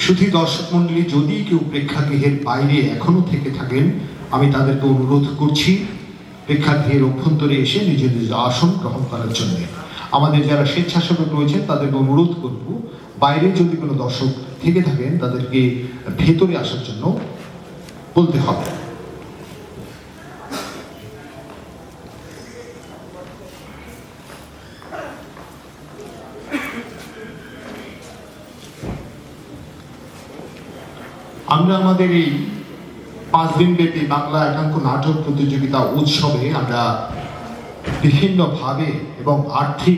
শুধু দর্শক মণ্ডলী, যদি কেউ প্রেক্ষাগৃহের বাইরে এখনো থেকে থাকেন, আমি তাদেরকে অনুরোধ করছি প্রেক্ষাগৃহের অভ্যন্তরে এসে নিজের নিজ আসন গ্রহণ করার জন্য। আমাদের যারা স্বেচ্ছাসেবক রয়েছেন তাদেরকে অনুরোধ করব, বাইরে যদি কোনো দর্শক থেকে থাকেন তাদেরকে ভেতরে আসার জন্য বলতে হবে। আমরা আমাদের এই 5 দিনব্যাপী বাংলা একাঙ্ক নাটক প্রতিযোগিতা উৎসবে আমরা বিভিন্নভাবে এবং আর্থিক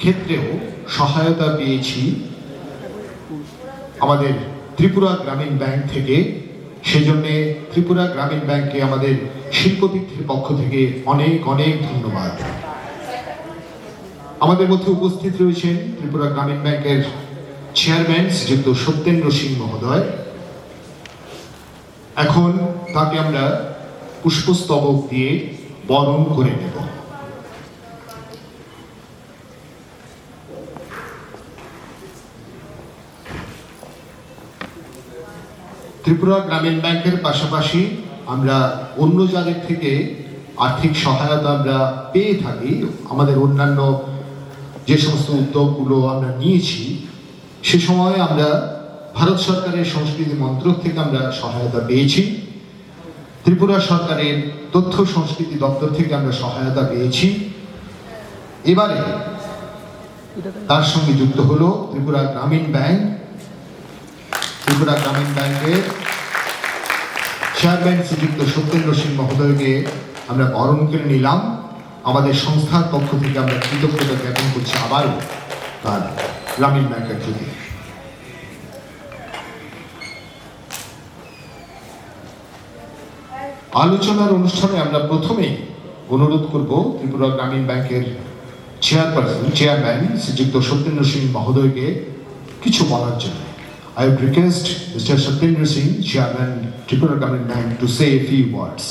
ক্ষেত্রেও সহায়তা পেয়েছি আমাদের ত্রিপুরা গ্রামীণ ব্যাংক থেকে। সেজন্য ত্রিপুরা গ্রামীণ ব্যাংকে আমাদের শিল্পবৃত্তির পক্ষ থেকে অনেক অনেক ধন্যবাদ। আমাদের মধ্যে উপস্থিত রয়েছেন ত্রিপুরা গ্রামীণ ব্যাংকের চেয়ারম্যান শ্রীযুক্ত সত্যেন্দ্র সিং মহোদয়। এখন তাকে আমরা পুষ্পস্তবক দিয়ে বরণ করে নেব। ত্রিপুরা গ্রামীণ ব্যাংকের পাশাপাশি আমরা অন্য যাদের থেকে আর্থিক সহায়তা আমরা পেয়ে থাকি। আমাদের অন্যান্য যে সমস্ত উদ্যোগগুলো আমরা নিয়েছি, সে সময় আমরা ভারত সরকারের সংস্কৃতি মন্ত্রক থেকে আমরা সহায়তা পেয়েছি, ত্রিপুরা সরকারের তথ্য সংস্কৃতি দপ্তর থেকে আমরা সহায়তা পেয়েছি। এবারে তার সঙ্গে যুক্ত হলো ত্রিপুরা গ্রামীণ ব্যাংক। ত্রিপুরা গ্রামীণ ব্যাংকের চেয়ারম্যান শ্রীযুক্ত সত্যেন্দ্র সিং মহোদয়কে আমরা বরণ করে নিলাম। আমাদের সংস্থার পক্ষ থেকে আমরা কৃতজ্ঞতা জ্ঞাপন করছি আবারও তার গ্রামীণ ব্যাংকের প্রতি। আলোচনার অনুষ্ঠানে আমরা প্রথমেই অনুরোধ করব ত্রিপুরা গ্রামীণ ব্যাংকের চেয়ারম্যান শ্রীযুক্ত সত্যেন্দ্র সিং মহোদয়কে কিছু বলার জন্য। I would request Mr. Satyendra Singh, Chairman, Tripura Gramin Bank, to say a few words.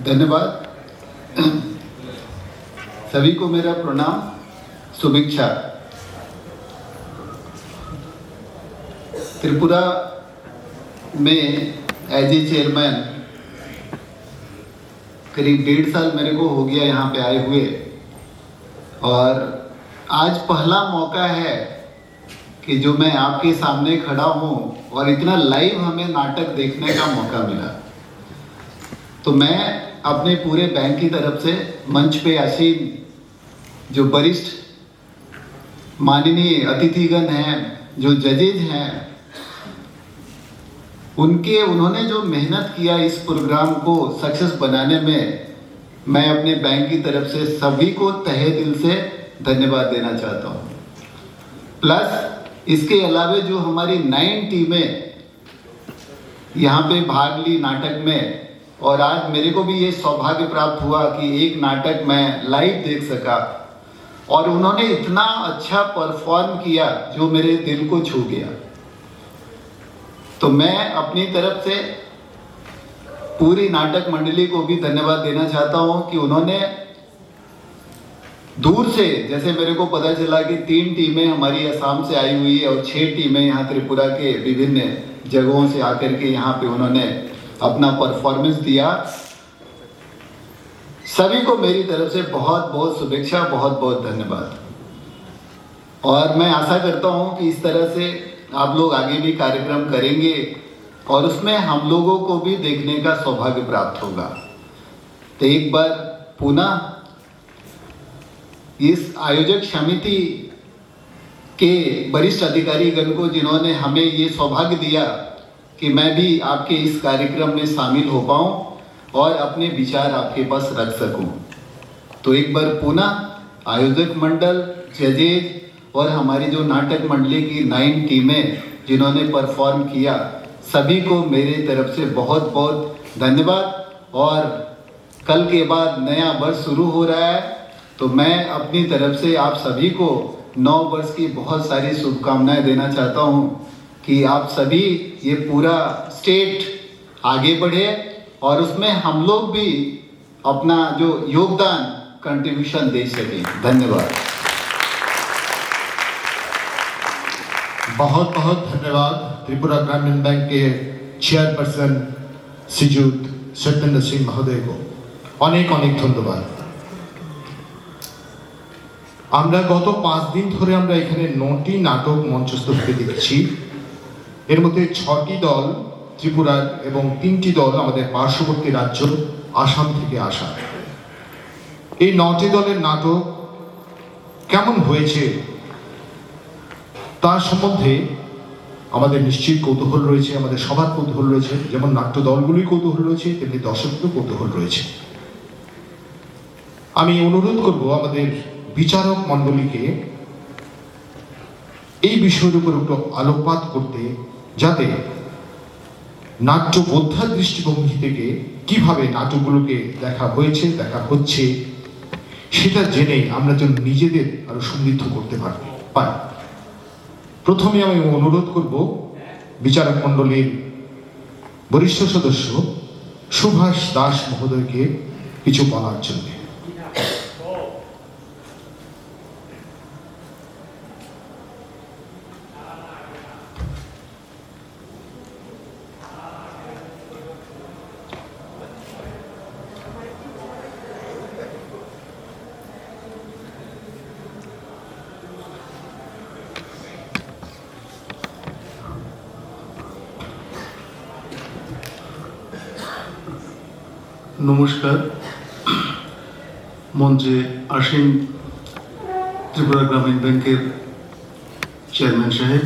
धन्यवाद। सभी को मेरा प्रणाम, शुभेच्छा। त्रिपुरा में एज ए चेयरमैन करीब 1.5 साल मेरे को हो गया यहाँ पे आए हुए, और आज पहला मौका है कि जो मैं आपके सामने खड़ा हूँ और इतना लाइव हमें नाटक देखने का मौका मिला। तो मैं अपने पूरे बैंक की तरफ से मंच पे आसीन जो वरिष्ठ माननीय अतिथिगण हैं, जो जजेज हैं, उन्होंने जो मेहनत किया इस प्रोग्राम को सक्सेस बनाने में, मैं अपने बैंक की तरफ से सभी को तहे दिल से धन्यवाद देना चाहता हूँ। प्लस इसके अलावा जो हमारी 9 टीमें यहाँ पे भाग ली नाटक में, और आज मेरे को भी ये सौभाग्य प्राप्त हुआ कि एक नाटक मैं लाइव देख सका, और उन्होंने इतना अच्छा परफॉर्म किया जो मेरे दिल को छू गया। तो मैं अपनी तरफ से पूरी नाटक मंडली को भी धन्यवाद देना चाहता हूं कि उन्होंने दूर से, जैसे मेरे को पता चला कि 3 टीमें हमारी असम से आई हुई है और 6 टीमें यहाँ त्रिपुरा के विभिन्न जगहों से आकर के यहाँ पे उन्होंने अपना परफॉर्मेंस दिया। सभी को मेरी तरफ से बहुत बहुत शुभेच्छा, बहुत बहुत धन्यवाद। और मैं आशा करता हूँ कि इस तरह से आप लोग आगे भी कार्यक्रम करेंगे और उसमें हम लोगों को भी देखने का सौभाग्य प्राप्त होगा। तो एक बार पुनः इस आयोजक समिति के वरिष्ठ अधिकारीगण को, जिन्होंने हमें ये सौभाग्य दिया कि मैं भी आपके इस कार्यक्रम में शामिल हो पाऊँ और अपने विचार आपके पास रख सकूँ। तो एक बार पुनः आयोजक मंडल, जजेज और हमारी जो नाटक मंडली की 9 टीमें जिन्होंने परफॉर्म किया, सभी को मेरी तरफ से बहुत बहुत धन्यवाद। और कल के बाद नया वर्ष शुरू हो रहा है, तो मैं अपनी तरफ से आप सभी को नव वर्ष की बहुत सारी शुभकामनाएं देना चाहता हूं कि आप सभी ये पूरा स्टेट आगे बढ़े और उसमें हम लोग भी अपना जो योगदान कंट्रीब्यूशन दे सके। धन्यवाद। बहुत बहुत धन्यवाद त्रिपुरा ग्रामीण बैंक के चेयरपर्सन श्रीजुत सत्येंद्र सिंह महोदय को अनेक अनेक धन्यवाद। আমরা গত 5 দিন ধরে আমরা এখানে 9টি নাটক মঞ্চস্থ হতে দেখেছি। এর মধ্যে 6টি দল ত্রিপুরার এবং 3টি দল আমাদের পার্শ্ববর্তী রাজ্য আসাম থেকে আসা। এই 9টি দলের নাটক কেমন হয়েছে তার সম্বন্ধে আমাদের নিশ্চিত কৌতূহল রয়েছে, আমাদের সবার কৌতূহল রয়েছে। যেমন নাট্য দলগুলির কৌতূহল রয়েছে, তেমনি দর্শকদেরও কৌতূহল রয়েছে। আমি অনুরোধ করব আমাদের বিচারক মণ্ডলীকে এই বিষয়ের উপর একটু আলোকপাত করতে, যাতে নাট্য বোদ্ধার দৃষ্টিভঙ্গি থেকে কিভাবে নাটকগুলোকে দেখা হয়েছে, দেখা হচ্ছে, সেটা জেনে আমরা যেন নিজেদের আরো সমৃদ্ধ করতে পারি। প্রথমে আমি অনুরোধ করব বিচারক মণ্ডলীর বরিষ্ঠ সদস্য সুভাষ দাস মহোদয়কে কিছু বলার জন্য। নমস্কার। মঞ্চে আসীন ত্রিপুরা গ্রামীণ ব্যাংকের চেয়ারম্যান সাহেব,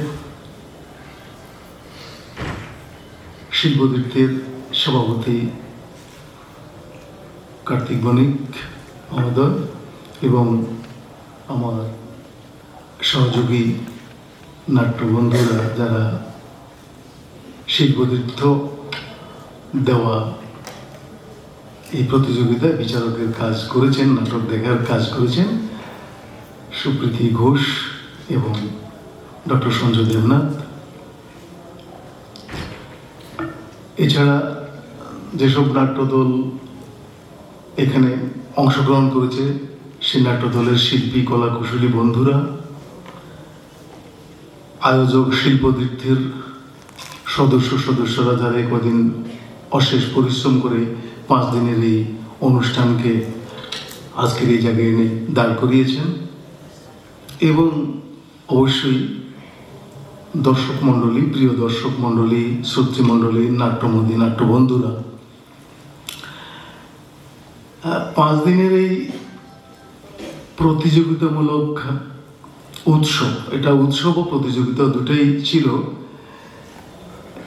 শিল্পতীর্থের সভাপতি কার্তিক বণিক মহোদয় এবং আমার সহযোগী নাট্য বন্ধুরা যারা শিল্পতীর্থ দেওয়া এই প্রতিযোগিতায় বিচারকের কাজ করেছেন, নাটক দেখার কাজ করেছেন, সুপ্রীতি ঘোষ এবং ডক্টর সঞ্জয় দেবনাথ। এছাড়া যেসব নাট্যদল এখানে অংশগ্রহণ করেছে সেই নাট্যদলের শিল্পী কলাকুশলী বন্ধুরা, আয়োজক শিল্পতীর্থের সদস্যরা যারা কদিন অশেষ পরিশ্রম করে 5 দিনের এই অনুষ্ঠানকে আজকের এই জায়গায় এনে দাঁড় করিয়েছেন, এবং অবশ্যই দর্শক মণ্ডলী, প্রিয় দর্শক মণ্ডলী, শ্রোতৃ মণ্ডলী, নাট্যমোদী নাট্য বন্ধুরা, 5 দিনের এই প্রতিযোগিতামূলক উৎসব, এটা উৎসব ও প্রতিযোগিতা দুটোই ছিল।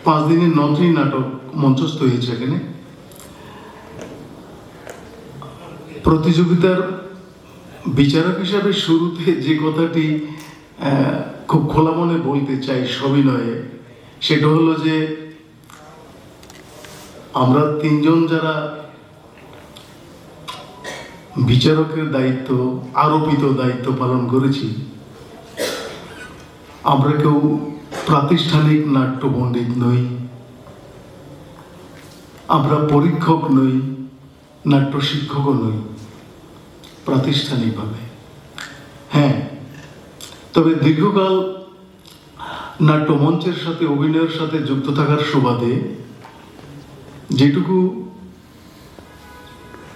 5 দিনের 9টি নাটক মঞ্চস্থ হয়েছে এখানে। প্রতিযোগিতার বিচারক হিসাবে শুরুতে যে কথাটি খুব খোলা মনে বলতে চাই সবিনয়ে, সেটা হলো যে আমরা 3 জন যারা বিচারকের দায়িত্ব, আরোপিত দায়িত্ব পালন করেছি, আমরা কেউ প্রাতিষ্ঠানিক নাট্য পণ্ডিত নই, আমরা পরীক্ষক নই, নাট্য শিক্ষকও নই প্রাতিষ্ঠানিকভাবে। হ্যাঁ, তবে দীর্ঘকাল নাট্য মঞ্চের সাথে, অভিনয়ের সাথে যুক্ত থাকার সুবাদে যেটুকু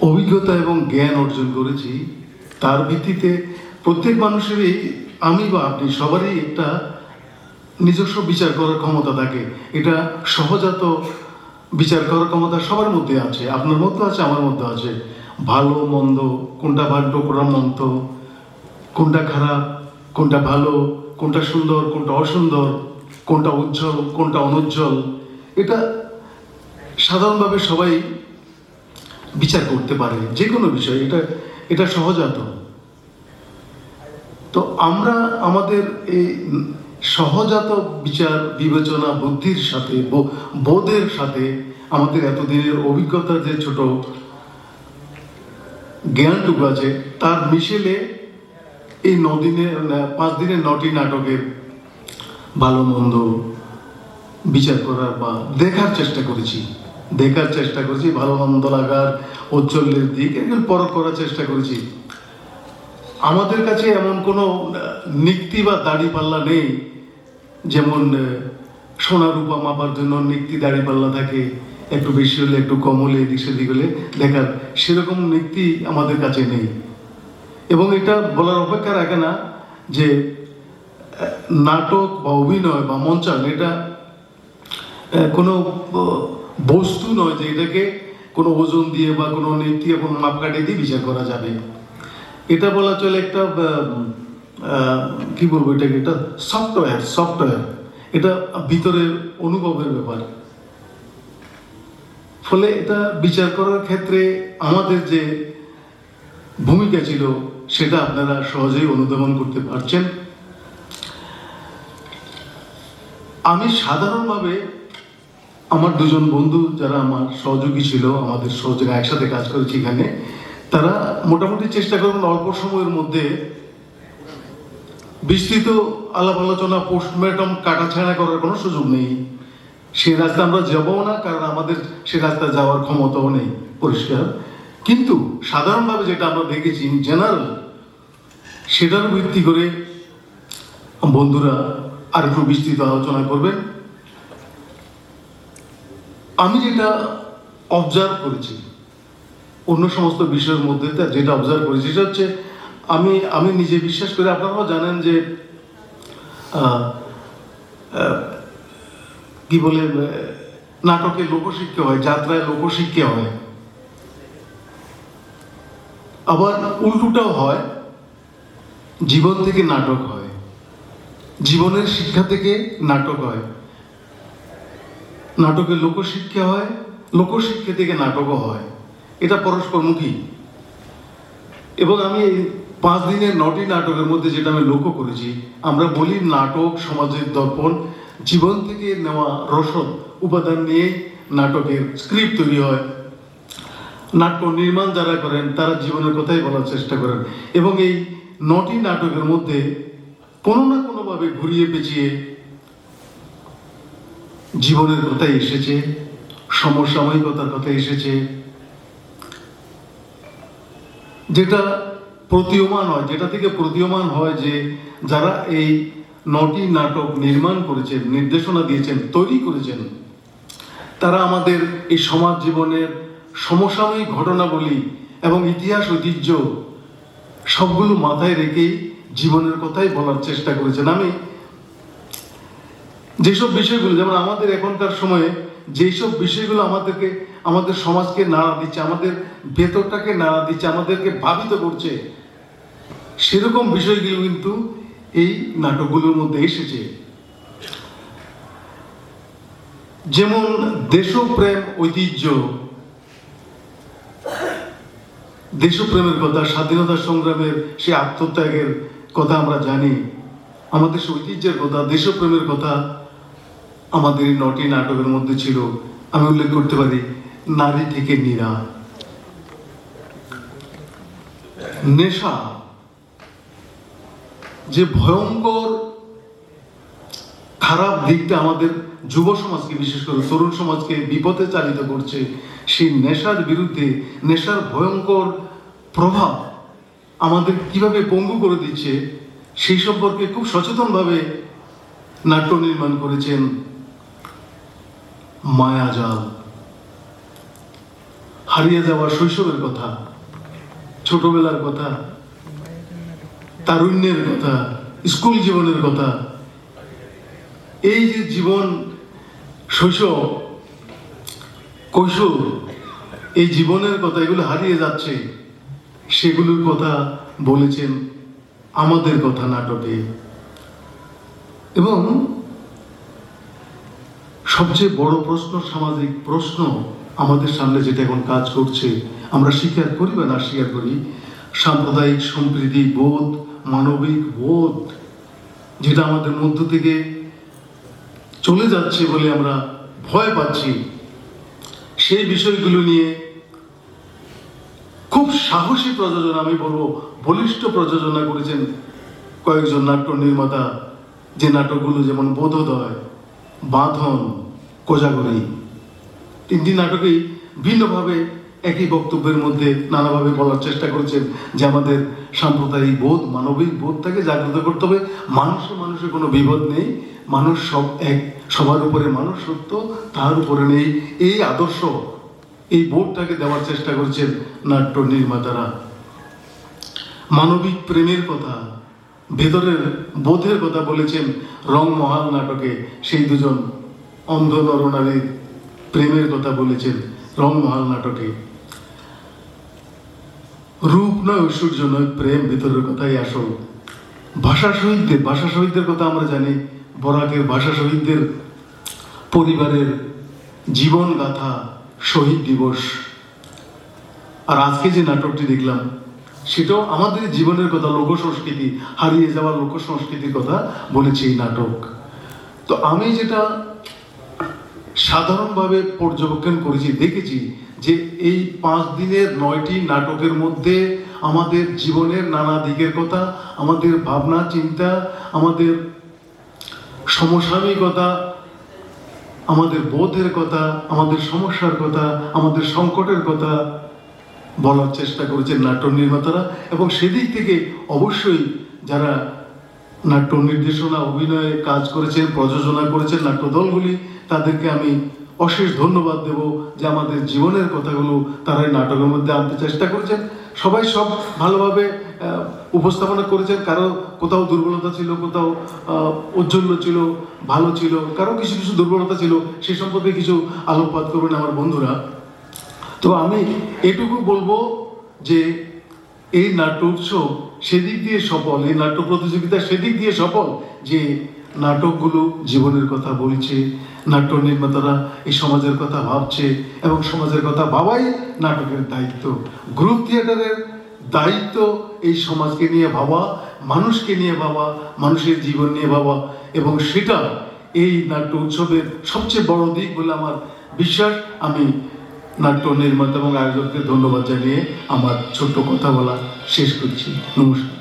অভিজ্ঞতা এবং জ্ঞান অর্জন করেছি, তার ভিত্তিতে প্রত্যেক মানুষেরই, আমি বা আপনি সবারই একটা নিজস্ব বিচার করার ক্ষমতা থাকে। এটা সহজাত বিচার করার ক্ষমতা সবার মধ্যে আছে, আপনার মধ্যে আছে, আমার মধ্যে আছে। ভালো মন্দ, কোনটা ভালো কোনটা মন্দ, কোনটা খারাপ কোনটা ভালো, কোনটা সুন্দর কোনটা অসুন্দর, কোনটা উজ্জ্বল কোনটা অনুজ্জ্বল, এটা সাধারণভাবে সবাই বিচার করতে পারে যে কোনো বিষয়, এটা সহজাত। তো আমরা আমাদের এই সহজাত বিচার বিবেচনা বুদ্ধির সাথে, বোধের সাথে আমাদের এতদিনের অভিজ্ঞতার যে ছোট জ্ঞানটুকু আছে, তার মিশেলে এই 5 দিনের 9টি নাটকের ভালো মন্দ বিচার করার বা দেখার চেষ্টা করেছি। দেখার চেষ্টা করেছি, ভালো মন্দ লাগার, ঔজ্জ্বল্যের দিক এগুলো পরখ করার চেষ্টা করেছি। আমাদের কাছে এমন কোনো নিক্তি বা দাড়িপাল্লা নেই, যেমন সোনা রূপা মাপার জন্য নিক্তি দাড়িপাল্লা থাকে, একটু বেশি হলে একটু কম হলে এদিক সেদিক হলে দেখার, সেরকম নিক্তি আমাদের কাছে নেই। এবং এটা বলার অপেক্ষা রাখে না যে নাটক বা অভিনয় বা মঞ্চায়ন এটা কোনো বস্তু নয় যে এটাকে কোনো ওজন দিয়ে বা কোনো নীতি কোনো মাপকাঠি দিয়ে বিচার করা যাবে। এটা বলা চলে একটা কি বলবো এটাকে, এটা সফটওয়্যার, এটা ভিতরের অনুভবের ব্যাপার। ফলে এটা বিচার করার ক্ষেত্রে আমাদের যে ভূমিকা ছিল সেটা আপনারা সহজেই অনুধাবন করতে পারছেন। আমি সাধারণভাবে আমার দুজন বন্ধু যারা আমার সহযোগী ছিল, আমাদের সহযোগী একসাথে কাজ করেছি এখানে, তারা মোটামুটি চেষ্টা করবেন অল্প সময়ের মধ্যে বিস্তৃত আলাপ আলোচনা পোস্টমর্টম কাটাছাড়া করার কোনো সুযোগ নেই। সেই রাস্তা আমরা যাবও না, কারণ আমাদের সে রাস্তা যাওয়ার ক্ষমতাও নেই পরিষ্কার। কিন্তু সাধারণভাবে যেটা আমরা দেখেছি জেনারেল, সেটার ভিত্তি করে বন্ধুরা আর একটু বিস্তৃত আলোচনা করবেন। আমি যেটা অবজার্ভ করেছি অন্য সমস্ত বিষয়ের মধ্যে, যেটা অবজার্ভ করেছি সেটা হচ্ছে আমি নিজে বিশ্বাস করি, আপনারাও জানেন যে কি বলে নাটকে লোকশিক্ষা হয়, যাত্রায় লোকশিক্ষা হয়, আবার উল্টোটাও হয়, জীবন থেকে নাটক হয়, জীবনের শিক্ষা থেকে নাটক হয়, নাটকে লোকশিক্ষা হয়, লোকশিক্ষা থেকে নাটকও হয়। এটা পরস্পরমুখী। এবং আমি এই 5 দিনের 9টি নাটকের মধ্যে যেটা আমি লক্ষ্য করেছি, আমরা বলি নাটক সমাজের দর্পণ, জীবন থেকে নেওয়া রসদ উপাদান নিয়েই নাটকের স্ক্রিপ্ট তৈরি হয়। নাট্য নির্মাণ যারা করেন তারা জীবনের কথাই বলার চেষ্টা করেন, এবং এই 9টি নাটকের মধ্যে কোনো না কোনোভাবে ঘুরিয়ে পেঁচিয়ে জীবনের কথাই এসেছে, সমসাময়িকতার কথা এসেছে, যেটা প্রতীয়মান হয়, যেটা থেকে প্রতীয়মান হয় যে যারা এই 9টি নাটক নির্মাণ করেছেন, নির্দেশনা দিয়েছেন, তৈরি করেছেন, তারা আমাদের এই সমাজ জীবনের সমসাময়িক ঘটনাবলী এবং ইতিহাস ঐতিহ্য সবগুলো মাথায় রেখেই জীবনের কথাই বলার চেষ্টা করেছেন। আমি যেসব বিষয়গুলো, যেমন আমাদের এখনকার সময়ে যেসব বিষয়গুলো আমাদেরকে, আমাদের সমাজকে নাড়া দিচ্ছে, আমাদের ভেতরটাকে নাড়া দিচ্ছে, আমাদেরকে ভাবিত করছে, সেরকম বিষয়গুলো কিন্তু এই নাটকগুলোর মধ্যে এসেছে। যেমন দেশপ্রেম, ঐতিহ্য, দেশপ্রেমের কথা, স্বাধীনতা সংগ্রামের সে আত্মত্যাগের কথা আমরা জানি, আমাদের সে ঐতিহ্যের কথা, দেশপ্রেমের কথা আমাদের এই 9টি নাটকের মধ্যে ছিল। আমি উল্লেখ করতে পারি নারী থেকে নীরা, নেশা যে ভয়ঙ্কর খারাপ দিকটা আমাদের যুব সমাজকে, বিশেষ করে তরুণ সমাজকে বিপথে চালিত করছে, সেই নেশার বিরুদ্ধে, নেশার ভয়ঙ্কর প্রভাব আমাদের কিভাবে পঙ্গু করে দিচ্ছে সেই সম্পর্কে খুব সচেতনভাবে নাট্য নির্মাণ করেছেন মায়াজাল। হারিয়ে যাওয়া শৈশবের কথা, ছোটবেলার কথা, তারুণ্যের কথা, স্কুল জীবনের কথা, এই যে জীবন, শৈশব, কৈশোর, এই জীবনের কথা, এগুলো হারিয়ে যাচ্ছে, সেগুলোর কথা বলেছেন আমাদের কথা নাটকে। এবং সবচেয়ে বড় প্রশ্ন, সামাজিক প্রশ্ন আমাদের সামনে যেটা এখন কাজ করছে, আমরা স্বীকার করি বা না স্বীকার করি, সাম্প্রদায়িক সম্প্রীতি বোধ, মানবিক বোধ, যেটা আমাদের মধ্য থেকে চলে যাচ্ছে বলে আমরা ভয় পাচ্ছি, সেই বিষয়গুলো নিয়ে খুব সাহসী প্রযোজনা, আমি বলবো বলিষ্ঠ প্রযোজনা করেছেন কয়েকজন নাট্য নির্মাতা। যে নাটকগুলো যেমন বোধোদয়, বাঁধন, কোজাগরী, তিনটি নাটকেই ভিন্নভাবে একই বক্তব্যের মধ্যে নানাভাবে বলার চেষ্টা করেছেন যে আমাদের সাম্প্রদায়িক বোধ, মানবিক বোধটাকে জাগ্রত করতে হবে। মানুষের কোনো বিভেদ নেই, মানুষ সব এক, সবার উপরে মানুষ সত্য, তার উপরে নেই, এই আদর্শ, এই বোধটাকে দেওয়ার চেষ্টা করছেন নাট্য নির্মাতারা। মানবিক প্রেমের কথা, ভেতরের বোধের কথা বলেছেন রংমহল নাটকে। সেই দুজন অন্ধ নরনারীর প্রেমের কথা বলেছেন রংমহল নাটকে। রূপ নয়, ঐশ্বর্য নয়, প্রেম, ভিতরের কথাই আসল। ভাষা শহীদদের কথা আমরা জানি। বরাকের ভাষা শহীদদের পরিবারের জীবন গাথা, শহীদ দিবস। আর আজকে যে নাটকটি দেখলাম সেটাও আমাদের জীবনের কথা, লোক সংস্কৃতি, হারিয়ে যাওয়া লোক সংস্কৃতির কথা বলেছে এই নাটক। তো আমি যেটা সাধারণভাবে পর্যবেক্ষণ করেছি, দেখেছি যে এই 5 দিনের 9টি নাটকের মধ্যে আমাদের জীবনের নানা দিকের কথা, আমাদের ভাবনা চিন্তা, আমাদের সমসাময়িকতা, আমাদের বোধের কথা, আমাদের সমস্যার কথা, আমাদের সংকটের কথা বলার চেষ্টা করেছেন নাট্য নির্মাতারা। এবং সেদিক থেকে অবশ্যই যারা নাট্য নির্দেশনা, অভিনয়ে কাজ করেছেন, প্রযোজনা করেছেন, নাট্য দলগুলি, তাদেরকে আমি অশেষ ধন্যবাদ দেব যে আমাদের জীবনের কথাগুলো তারা এই নাটকের মধ্যে আনতে চেষ্টা করেছেন। সবাই সব ভালোভাবে উপস্থাপনা করেছেন। কারো কোথাও দুর্বলতা ছিল, কোথাও ঔজ্জ্বল্য ছিল, ভালো ছিল, কারো কিছু কিছু দুর্বলতা ছিল, সে সম্পর্কে কিছু আলোকপাত করবেন আমার বন্ধুরা। তো আমি এটুকু বলবো যে এই নাট্য উৎসব সেদিক দিয়ে সফল, এই নাট্য প্রতিযোগিতা সেদিক দিয়ে সফল যে নাটকগুলো জীবনের কথা বলছে, নাট্য নির্মাতারা এই সমাজের কথা ভাবছে, এবং সমাজের কথা ভাবাই নাটকের দায়িত্ব। গ্রুপ থিয়েটারের দায়িত্ব এই সমাজকে নিয়ে ভাবা, মানুষকে নিয়ে ভাবা, মানুষের জীবন নিয়ে ভাবা, এবং সেটা এই নাট্য উৎসবের সবচেয়ে বড় দিক বলে আমার বিশ্বাস। আমি নাট্য নির্মাতা এবং আয়োজককে ধন্যবাদ জানিয়ে আমার ছোট্ট কথা বলা শেষ করছি। নমস্কার।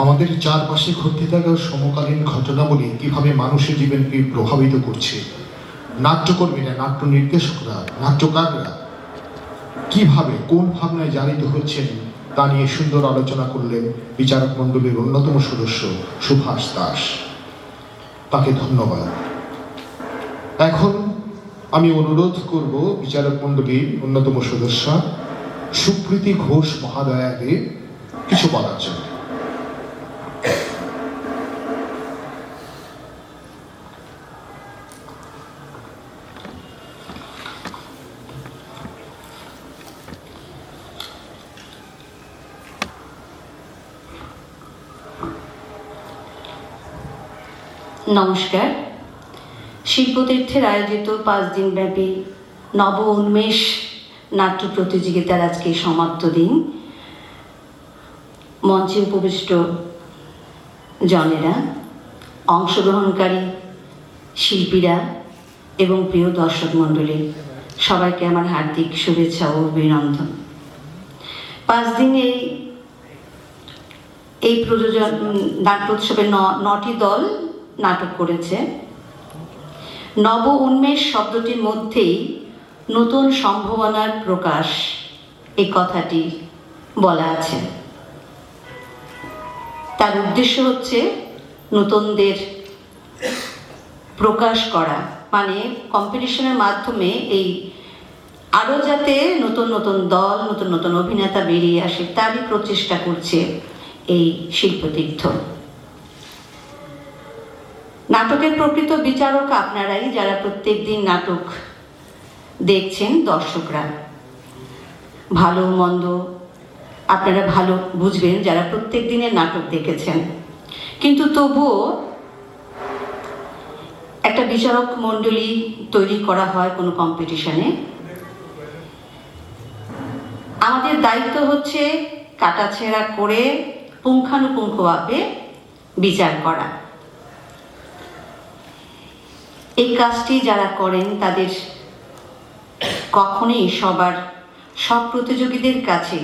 আমাদের চারপাশে ঘটতে থাকা সমকালীন ঘটনাবলী কিভাবে মানুষের জীবনকে প্রভাবিত করছে, নাট্যকর্মীরা, নাট্য নির্দেশকরা, নাট্যকাররা কিভাবে, কোন ভাবনায় জারিত হচ্ছেন তা নিয়ে সুন্দর আলোচনা করলেন বিচারক মণ্ডলীর অন্যতম সদস্য সুভাষ দাস। তাকে ধন্যবাদ। এখন আমি অনুরোধ করব বিচারক মণ্ডলীর অন্যতম সদস্য সুপ্রীতি ঘোষ মহাদয়াকে কিছু বলার জন্য। নমস্কার। শিল্পতীর্থের আয়োজিত 5 দিনব্যাপী নব উন্মেষ নাট্য প্রতিযোগিতার আজকে সমাপ্ত দিন। মঞ্চে উপবিষ্ট জনেরা, অংশগ্রহণকারী শিল্পীরা এবং প্রিয় দর্শক মণ্ডলী, সবাইকে আমার হার্দিক শুভেচ্ছা ও অভিনন্দন। 5 দিনে এই প্রযোজন নাট্যোৎসবে 9টি দল নাটক করেছে। নব উন্মেষ শব্দটির মধ্যেই নতুন সম্ভাবনার প্রকাশ, এই কথাটি বলা আছে। তার উদ্দেশ্য হচ্ছে নতুনদের প্রকাশ করা, মানে কম্পিটিশনের মাধ্যমে এই আরও যাতে নতুন নতুন দল, নতুন নতুন অভিনেতা বেরিয়ে আসে, তারই প্রচেষ্টা করছে এই শিল্পতীর্থ। নাটকের প্রকৃত বিচারক আপনারাই, যারা প্রত্যেক দিন নাটক দেখছেন, দর্শকরা। ভালো মন্দ আপনারা ভালো বুঝবেন যারা প্রত্যেক দিনের নাটক দেখেছেন। কিন্তু তবুও একটা বিচারক মণ্ডলী তৈরি করা হয় কোনো কম্পিটিশনে। আমাদের দায়িত্ব হচ্ছে কাটাছেঁড়া করে পুঙ্খানুপুঙ্খভাবে বিচার করা। এই কাজটি যারা করেন তাদের কখনোই সব প্রতিযোগীদের কাছে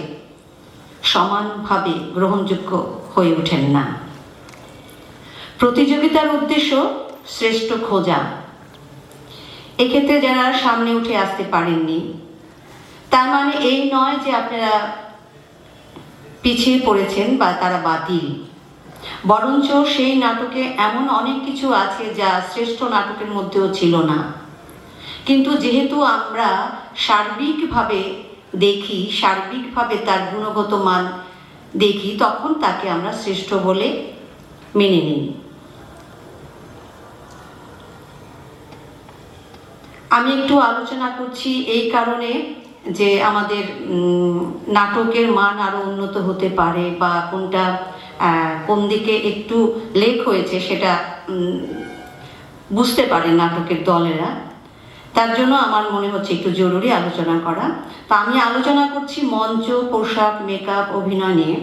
সমানভাবে গ্রহণযোগ্য হয়ে ওঠেন না। প্রতিযোগিতার উদ্দেশ্য শ্রেষ্ঠ খোঁজা। এক্ষেত্রে যারা সামনে উঠে আসতে পারেননি, তার মানে এই নয় যে আপনারা পিছিয়ে পড়েছেন বা তারা বাতিল, বরঞ্চ সেই নাটকে এমন অনেক কিছু আছে যা শ্রেষ্ঠ নাটকের মধ্যেও ছিল না। কিন্তু যেহেতু আমরা সার্বিকভাবে দেখি, সার্বিকভাবে তার গুণগত মান দেখি, তখন তাকে আমরা শ্রেষ্ঠ বলে মেনে নিই। আমি একটু আলোচনা করছি এই কারণে যে আমাদের নাটকের মান আরো উন্নত হতে পারে, বা কোনটা কোন দিকে একটু লেক হয়েছে সেটা বুঝতে পারে নাটকের দলেরা। তার জন্য আমার মনে হচ্ছে একটু জরুরি আলোচনা করা। তা আমি আলোচনা করছি মঞ্চ, পোশাক, মেকআপ, অভিনয় নিয়ে।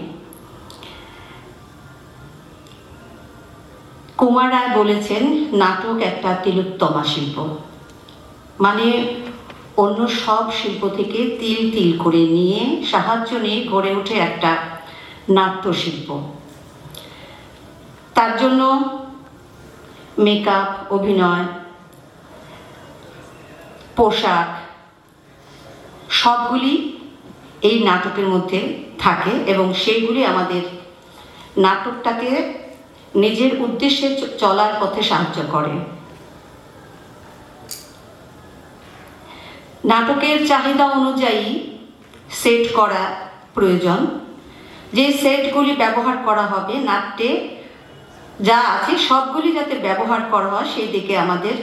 কুমার রায় বলেছেন নাটক একটা তিলোত্তমা শিল্প, মানে অন্য সব শিল্প থেকে তিল তিল করে নিয়ে সাহায্য নিয়ে গড়ে ওঠে একটা নাট্যশিল্প। তার জন্য মেকআপ, অভিনয়, পোশাক সবগুলি এই নাটকের মধ্যে থাকে এবং সেইগুলি আমাদের নাটকটাকে নিজের উদ্দেশ্যে চলার পথে সাহায্য করে। নাটকের চাহিদা অনুযায়ী সেট করা প্রয়োজন। যে সেটগুলি ব্যবহার করা হবে নাট্যে যা আছে সবগুলি যাতে ব্যবহার করা হয় সেই দিকে আমাদের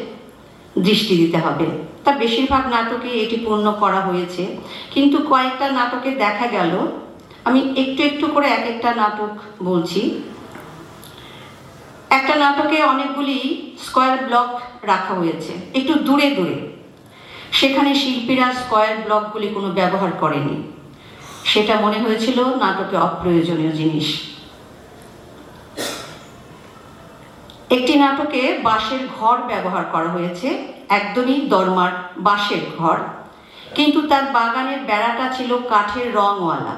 দৃষ্টি দিতে হবে। তা বেশিরভাগ নাটকে এটি পূর্ণ করা হয়েছে, কিন্তু কয়েকটা নাটকে দেখা গেল, আমি একটু একটু করে এক একটা নাটক বলছি। একটা নাটকে অনেকগুলি স্কয়ার ব্লক রাখা হয়েছে একটু দূরে দূরে, সেখানে শিল্পীরা স্কয়ার ব্লকগুলি কোনো ব্যবহার করেনি। সেটা মনে হয়েছিল নাটকে অপ্রয়োজনীয় জিনিস। একটি নাটকে বাঁশের ঘর ব্যবহার করা হয়েছে, একদমই দরমার বাঁশের ঘর, কিন্তু তার বাগানের বেড়াটা ছিল কাঠের রংওয়ালা,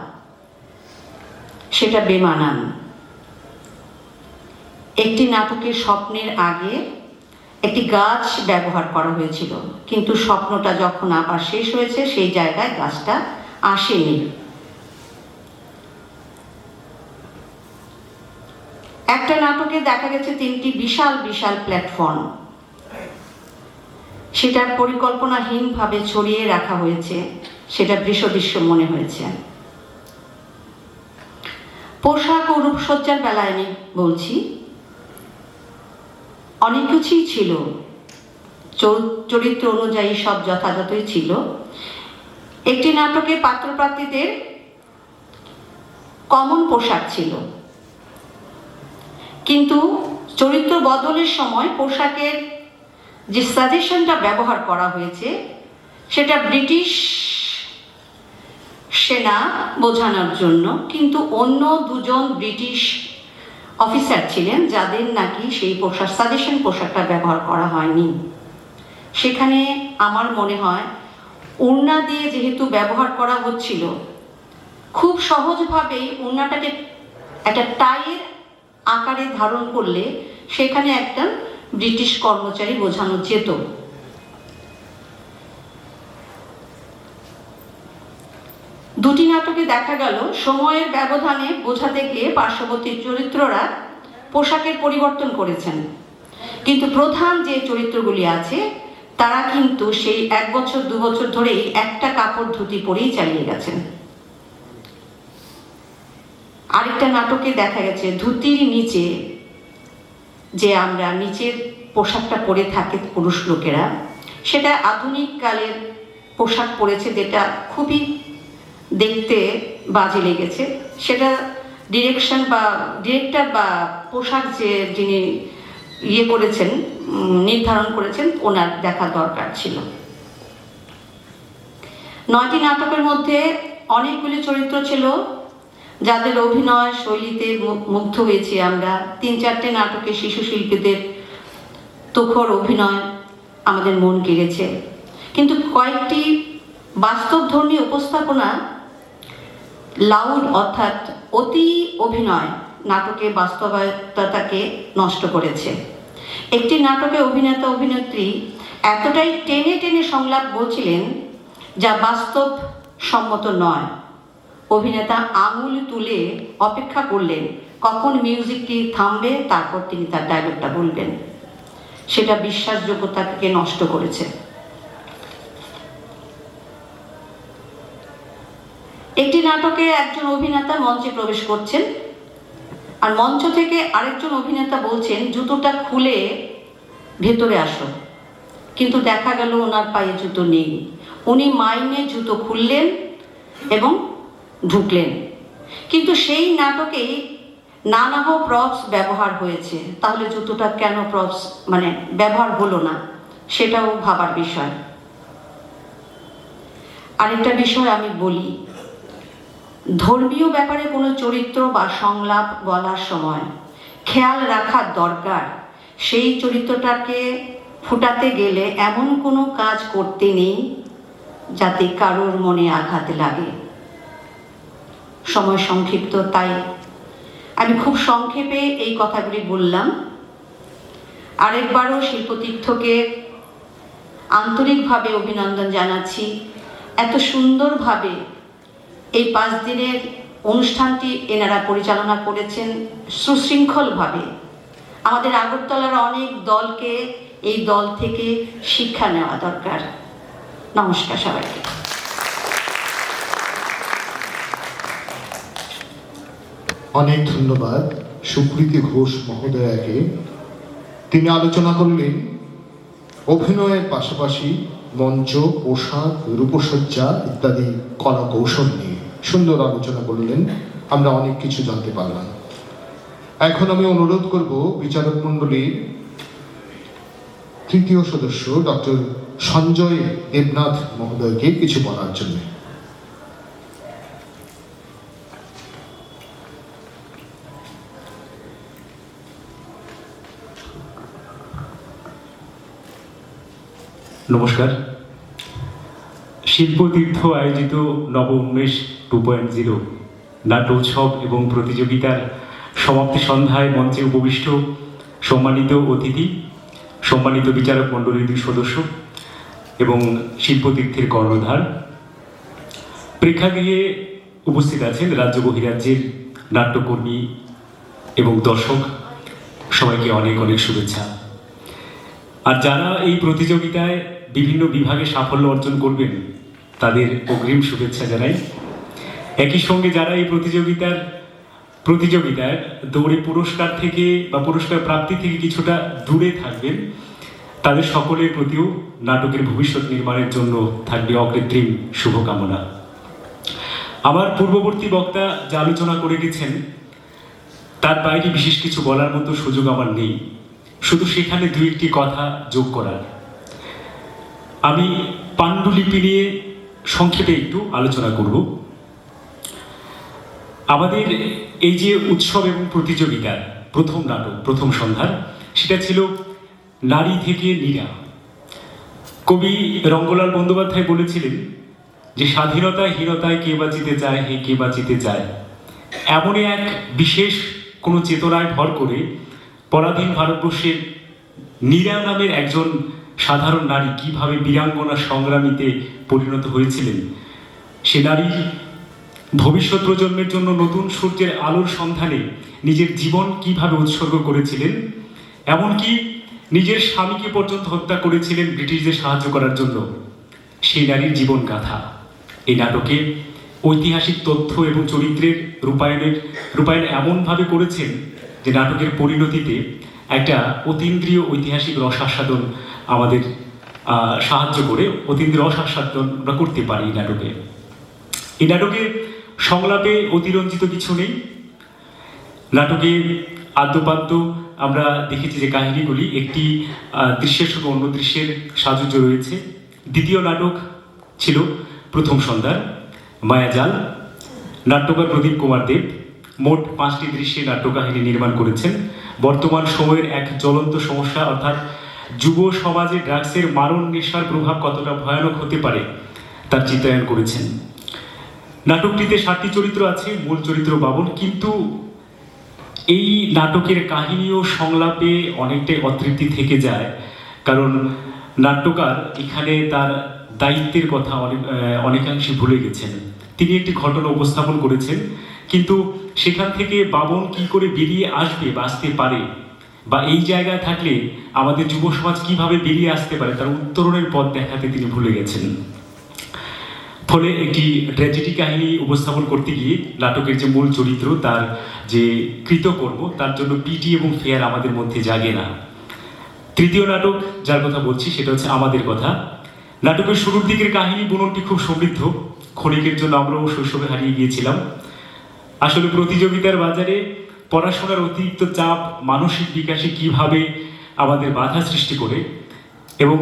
সেটা বেমানান। একটি নাটকের স্বপ্নের আগে একটি গাছ ব্যবহার করা হয়েছিল, কিন্তু স্বপ্নটা যখন আবার শেষ হয়েছে সেই জায়গায় গাছটা আসেনি। একটা নাটকে দেখা গেছে 3টি বিশাল বিশাল প্ল্যাটফর্ম, সেটা পরিকল্পনাহীনভাবে ছড়িয়ে রাখা হয়েছে, সেটা দৃশ্য মনে হয়েছে। পোশাক ও রূপসজ্জার বেলায় আমি বলছি অনেক কিছুই ছিল, চরিত্র অনুযায়ী সব যথাযথই ছিল। একটি নাটকে পাত্রপাত্রীদের কমন পোশাক ছিল, কিন্তু চরিত্র বদলের সময় পোশাকের যে সাজেশনটা ব্যবহার করা হয়েছে সেটা ব্রিটিশ সেনা বোঝানোর জন্য, কিন্তু অন্য দুজন ব্রিটিশ অফিসার ছিলেন যাদের নাকি সেই পোশাক সাজেশন পোশাকটা ব্যবহার করা হয়নি। সেখানে আমার মনে হয় ওড়না দিয়ে যেহেতু ব্যবহার করা হচ্ছিল, খুব সহজভাবেই ওড়নাটাকে একটা টাইয়ের আকারে ধারণ করলে সেখানে একটা ব্রিটিশ কর্মচারী বোঝানো যেত। দুটি নাটকে দেখা গেল সময়ের ব্যবধানে বোঝাতে গিয়ে পার্শ্ববর্তী চরিত্ররা পোশাকের পরিবর্তন করেছেন, কিন্তু প্রধান যে চরিত্রগুলি আছে তারা কিন্তু সেই 1 বছর 2 বছর ধরেই একটা কাপড় ধুতি পরেই চালিয়ে গেছেন। আরেকটা নাটকে দেখা গেছে ধুতির নিচে যে আমরা নিচের পোশাকটা পরে থাকে পুরুষ লোকেরা, সেটা আধুনিক কালের পোশাক পরেছে, যেটা খুবই দেখতে বাজে লেগেছে। সেটা ডিরেক্টর বা পোশাক যিনি করেছেন, নির্ধারণ করেছেন, ওনার দেখা দরকার ছিল। 9টি নাটকের মধ্যে অনেকগুলি চরিত্র ছিল যাদের অভিনয় শৈলীতে মুগ্ধ হয়েছি আমরা। 3-4টে নাটকে শিশু শিল্পীদের তুখর অভিনয় আমাদের মন কেড়েছে, কিন্তু কয়েকটি বাস্তবধর্মী উপস্থাপনা লাউড অর্থাৎ অতি অভিনয় নাটকের বাস্তবতাকে নষ্ট করেছে। একটি নাটকে অভিনেতা অভিনেত্রী এতটাই টেনে টেনে সংলাপ বলছিলেন যা বাস্তব সম্মত নয়। অভিনেতা আঙুল তুলে অপেক্ষা করলেন কখন মিউজিকটি থামবে, তারপর তিনি তার ডায়লগটা বলবেন। সেটা বিশ্বাসযোগ্যতাকে নষ্ট করেছে। একটি নাটকে একজন অভিনেতা মঞ্চে প্রবেশ করছেন, আর মঞ্চ থেকে আরেকজন অভিনেতা বলছেন জুতোটা খুলে ভেতরে আসো, কিন্তু দেখা গেল ওনার পায়ে জুতো নেই। উনি মাইনে জুতো খুললেন এবং ঢুকলেন, কিন্তু সেই নাটকেই নানাহ প্রপস ব্যবহার হয়েছে। তাহলে জুতোটা কেন প্রপস ব্যবহার হলো না, সেটাও ভাবার বিষয়। আরেকটা বিষয় আমি বলি, ধর্মীয় ব্যাপারে কোনো চরিত্র বা সংলাপ বলার সময় খেয়াল রাখার দরকার সেই চরিত্রটাকে ফুটাতে গেলে এমন কোনো কাজ করতে নেই যাতে কারোর মনে আঘাত লাগে। সময় সংক্ষিপ্ত, তাই আমি খুব সংক্ষেপে এই কথাগুলি বললাম। আরেকবারও শিল্পতীর্থকে আন্তরিকভাবে অভিনন্দন জানাচ্ছি। এত সুন্দরভাবে এই 5 দিনের অনুষ্ঠানটি এনারা পরিচালনা করেছেন সুশৃঙ্খলভাবে। আমাদের আগরতলার অনেক দলকে এই দল থেকে শিক্ষা নেওয়া দরকার। নমস্কার সবাইকে। অনেক ধন্যবাদ সুপ্রীতি ঘোষ মহোদয়াকে। তিনি আলোচনা করলেন অভিনয়ের পাশাপাশি মঞ্চ, পোশাক, রূপসজ্জা ইত্যাদি কলা কৌশল নিয়ে সুন্দর আলোচনা করলেন। আমরা অনেক কিছু জানতে পারলাম। এখন আমি অনুরোধ করব বিচারক মণ্ডলীর তৃতীয় সদস্য ডক্টর সঞ্জয় দেবনাথ মহোদয়কে কিছু বলার জন্য। নমস্কার। শিল্পতীর্থ আয়োজিত নবউন্মেষ 2.0 নাট্য উৎসব এবং প্রতিযোগিতার সমাপ্তি সন্ধ্যায় মঞ্চে উপবিষ্ট সম্মানিত অতিথি, সম্মানিত বিচারক মণ্ডলীর 2 সদস্য এবং শিল্পতীর্থের কর্ণধার, প্রেক্ষাগৃহে উপস্থিত আছেন রাজ্য বহিরাজ্যের নাট্যকর্মী এবং দর্শক, সবাইকে অনেক অনেক শুভেচ্ছা। আর যারা এই প্রতিযোগিতায় বিভিন্ন বিভাগে সাফল্য অর্জন করবেন তাদের অগ্রিম শুভেচ্ছা জানাই। একই সঙ্গে যারা এই প্রতিযোগিতায় দৌড়ে পুরস্কার থেকে বা পুরস্কার প্রাপ্তি থেকে কিছুটা দূরে থাকবেন তাদের সকলের প্রতিও নাটকের ভবিষ্যৎ নির্মাণের জন্য থাকবে অকৃত্রিম শুভকামনা। আমার পূর্ববর্তী বক্তা যা আলোচনা করে গেছেন তার বাইরে বিশেষ কিছু বলার মতো সুযোগ আমার নেই, শুধু সেখানে 2-1টি কথা যোগ করার। আমি পাণ্ডুলিপি নিয়ে সংক্ষেপে একটু আলোচনা করব। আমাদের এই যে উৎসব এবং প্রতিযোগিতার প্রথম নাটক, প্রথম সন্ধ্যার, সেটা ছিল নারী থেকে নীরা। কবি রঙ্গলাল বন্দ্যোপাধ্যায় বলেছিলেন যে স্বাধীনতায় হীনতায় কে বাঁচিতে চায়, হে কে বাঁচিতে চায়। এমনই এক বিশেষ কোনো চেতনায় ভর করে পরাধীন ভারতবর্ষের নীরা নামের একজন সাধারণ নারী কিভাবে বীরাঙ্গনা সংগ্রামীতে পরিণত হয়েছিলেন, সে নারী ভবিষ্যৎ প্রজন্মের জন্য নতুন সূর্যের আলোর সন্ধানে নিজের জীবন কিভাবে উৎসর্গ করেছিলেন, এমনকি নিজের স্বামীকে পর্যন্ত হত্যা করেছিলেন ব্রিটিশদের সাহায্য করার জন্য, সেই নারীর জীবন গাথা এই নাটকে ঐতিহাসিক তথ্য এবং চরিত্রের রূপায়ণ এমনভাবে করেছেন যে নাটকের পরিণতিতে একটা অতীন্দ্রিয় ঐতিহাসিক রসাস্বাদন আমাদের সাহায্য করে, অতীন্দ্রিয় রসাস্বাদন আমরা করতে পারি এই নাটকে। এই নাটকে সংলাপে অতিরঞ্জিত কিছু নেই। নাটকে আদ্যপাদ্য আমরা দেখেছি যে কাহিনীগুলি একটি দৃশ্যের সঙ্গে অন্য দৃশ্যের সাযুজ্য রয়েছে। দ্বিতীয় নাটক ছিল প্রথম সন্ধ্যার মায়াজাল। নাট্যকার প্রদীপ কুমার দেব মোট 5টি দৃশ্যে নাট্যকাহিনী নির্মাণ করেছেন। বর্তমান সময়ের এক জ্বলন্ত সমস্যা অর্থাৎ যুব সমাজে ড্রাগসের মারণ নেশার প্রভাব কতটা ভয়ানক হতে পারে তার চিত্রায়ন করেছেন। নাটকটিতে 7টি চরিত্র আছে, মূল চরিত্র বাবুল, কিন্তু এই নাটকের কাহিনী ও সংলাপে অনেকটাই অতৃপ্তি থেকে যায়, কারণ নাট্যকার এখানে তার দায়িত্বের কথা অনেকাংশে ভুলে গেছেন। তিনি একটি ঘটনা উপস্থাপন করেছেন, কিন্তু সেখান থেকে বাবন কি করে বেরিয়ে আসবে বা আসতে পারে, বা এই জায়গায় থাকলে আমাদের যুব সমাজ কিভাবে বেরিয়ে আসতে পারে, তার উত্তরণের পথ দেখাতে তিনি ভুলে গেছেন। ফলে একটি ট্র্যাজেডি কাহিনী উপস্থাপন করতে গিয়ে নাটকের যে মূল চরিত্র, তার যে কৃতকর্ম, তার জন্য পিটি এবং ফেয়ার আমাদের মধ্যে জাগে না। তৃতীয় নাটক যার কথা বলছি সেটা হচ্ছে আমাদের কথা। নাটকের শুরুর দিকের কাহিনী বুননটি খুব সমৃদ্ধ। ক্ষণিকের জন্য আমরাও শৈশবে হারিয়ে গিয়েছিলাম। আসলে প্রতিযোগিতার বাজারে পড়াশোনার অতিরিক্ত চাপ মানসিক বিকাশে কিভাবে আমাদের বাধা সৃষ্টি করে, এবং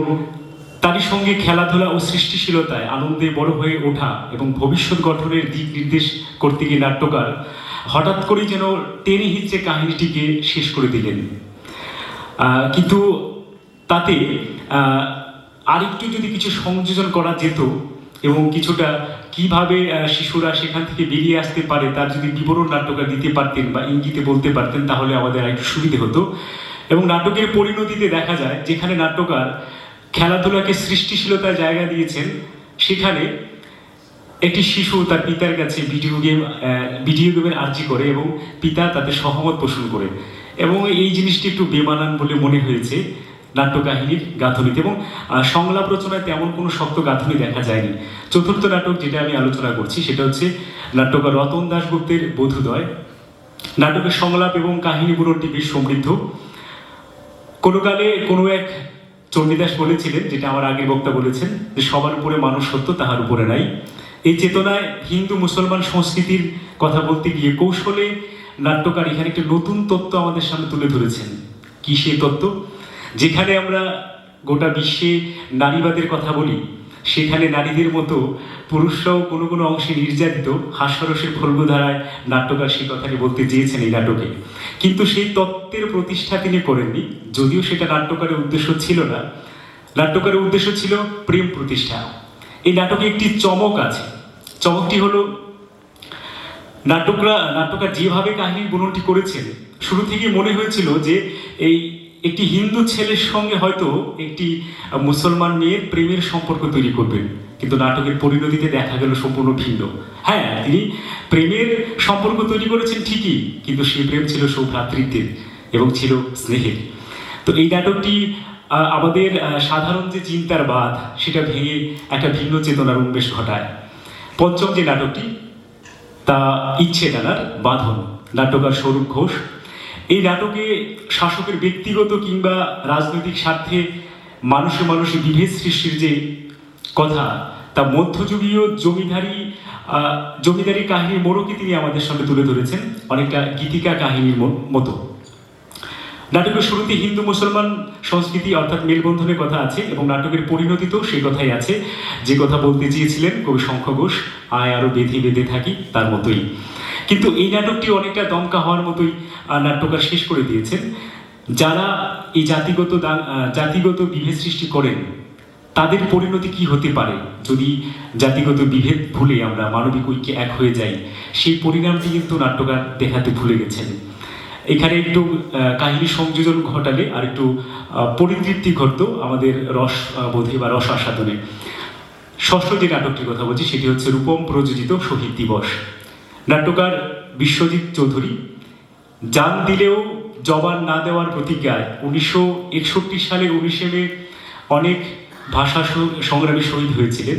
তারই সঙ্গে খেলাধুলা ও সৃষ্টিশীলতায় আনন্দে বড় হয়ে ওঠা এবং ভবিষ্যৎ গঠনের দিক নির্দেশ করতে গিয়ে নাট্যকার হঠাৎ করেই যেন টেনে হিচড়ে কাহিনীটিকে শেষ করে দিলেন। কিন্তু তাতে আরেকটু যদি কিছু সংযোজন করা যেত এবং কিছুটা কিভাবে শিশুরা সেখান থেকে বেরিয়ে আসতে পারে তার যদি বিবরণ নাট্যকার দিতে পারতেন বা ইঙ্গিতে বলতে পারতেন, তাহলে আমাদের আরেকটু সুবিধে হতো। এবং নাটকের পরিণতিতে দেখা যায় যেখানে নাট্যকার খেলাধুলাকে সৃষ্টিশীলতার জায়গা দিয়েছেন, সেখানে একটি শিশু তার পিতার কাছে ভিডিও গেমের আর্জি করে এবং পিতা তাতে সহমত পোষণ করে, এবং এই জিনিসটি একটু বেমানান বলে মনে হয়েছে নাট্যকাহিনীর গাঁথনিতে, এবং সংলাপ রচনায় তেমন কোনো শক্ত গাঁথনি দেখা যায়নি। চতুর্থ নাটক যেটা আমি আলোচনা করছি সেটা হচ্ছে নাট্যকার রতন দাশগুপ্তের বোধোদয়। নাটকের সংলাপ এবং কাহিনী বুননটি বেশ সমৃদ্ধ। কোনো কালে কোনো এক চণ্ডীদাস বলেছিলেন, যেটা আমার আগের বক্তা বলেছেন, যে সবার উপরে মানুষ সত্য, তাহার উপরে নাই। এই চেতনায় হিন্দু মুসলমান সংস্কৃতির কথা বলতে গিয়ে কৌশলে নাট্যকার এখানে একটি নতুন তত্ত্ব আমাদের সামনে তুলে ধরেছেন। কি সেই তত্ত্ব? যেখানে আমরা গোটা বিশ্বে নারীবাদের কথা বলি, সেখানে নারীদের মতো পুরুষরাও কোনো কোনো অংশে নির্যাতিত। হাস্যরসের ফল্গুধারায় নাট্যকার সেই কথাটি বলতে চেয়েছেন এই নাটকে, কিন্তু সেই তত্ত্বের প্রতিষ্ঠা তিনি করেননি, যদিও সেটা নাট্যকারের উদ্দেশ্য ছিল না। নাট্যকারের উদ্দেশ্য ছিল প্রেম প্রতিষ্ঠা। এই নাটকে একটি চমক আছে। চমকটি হলো নাট্যকার যেভাবে কাহিনীর বুননটি করেছেন, শুরু থেকে মনে হয়েছিল যে এই একটি হিন্দু ছেলের সঙ্গে হয়তো একটি মুসলমান মেয়ের প্রেমের সম্পর্ক তৈরি করবেন, কিন্তু নাটকের পরিণতিতে দেখা গেল সম্পূর্ণ ভিন্ন। হ্যাঁ, তিনি প্রেমের সম্পর্ক তৈরি করেছেন ঠিকই, কিন্তু সেই প্রেম ছিল সৌভ্রাতৃত্বের এবং ছিল স্নেহের। তো এই নাটকটি আমাদের সাধারণ যে চিন্তার বাঁধ, সেটা ভেঙে একটা ভিন্ন চেতনার উন্মেষ ঘটায়। পঞ্চম যে নাটকটি, তা ইচ্ছে ডানার বাঁধন। নাট্যকার স্বরূপ ঘোষ। এই নাটকে শাসকের ব্যক্তিগত কিংবা রাজনৈতিক স্বার্থে মানুষে মানুষে বিভেদ সৃষ্টির যে কথা, তা মধ্যযুগীয় জমিদারি কাহিনীর মোড়কে তিনি আমাদের সামনে তুলে ধরেছেন, অনেকটা গীতিকা কাহিনীর মতো। নাটকের শুরুতে হিন্দু মুসলমান সংস্কৃতি অর্থাৎ মেলবন্ধনের কথা আছে, এবং নাটকের পরিণতিতেও সেই কথাই আছে, যে কথা বলতে চেয়েছিলেন কবি শঙ্খ ঘোষ, আয় আরো বেঁধে বেঁধে থাকি, তার মতোই। কিন্তু এই নাটকটি অনেকটা দমকা হওয়ার মতোই নাট্যকার শেষ করে দিয়েছেন। যারা এই জাতিগত বিভেদ সৃষ্টি করেন, তাদের পরিণতি কি হতে পারে যদি জাতিগত বিভেদ ভুলে আমরা মানবিক ঐক্যে এক হয়ে যাই, সেই পরিণামটি কিন্তু নাট্যকার দেখাতে ভুলে গেছেন। এখানে একটু কাহিনী সংযোজন ঘটালে আর একটু পরিতৃপ্তি ঘটতো আমাদের রস বোধে বা রস আস্বাদনে। ষষ্ঠ যে নাটকটির কথা বলছি সেটি হচ্ছে রূপম প্রযোজিত শহীদ দিবস। নাট্যকার বিশ্বজিৎ চৌধুরী জান দিলেও জবান না দেওয়ার প্রতিজ্ঞায় 1961 সালের 19শে মে অনেক ভাষা সংগ্রামী শহীদ হয়েছিলেন।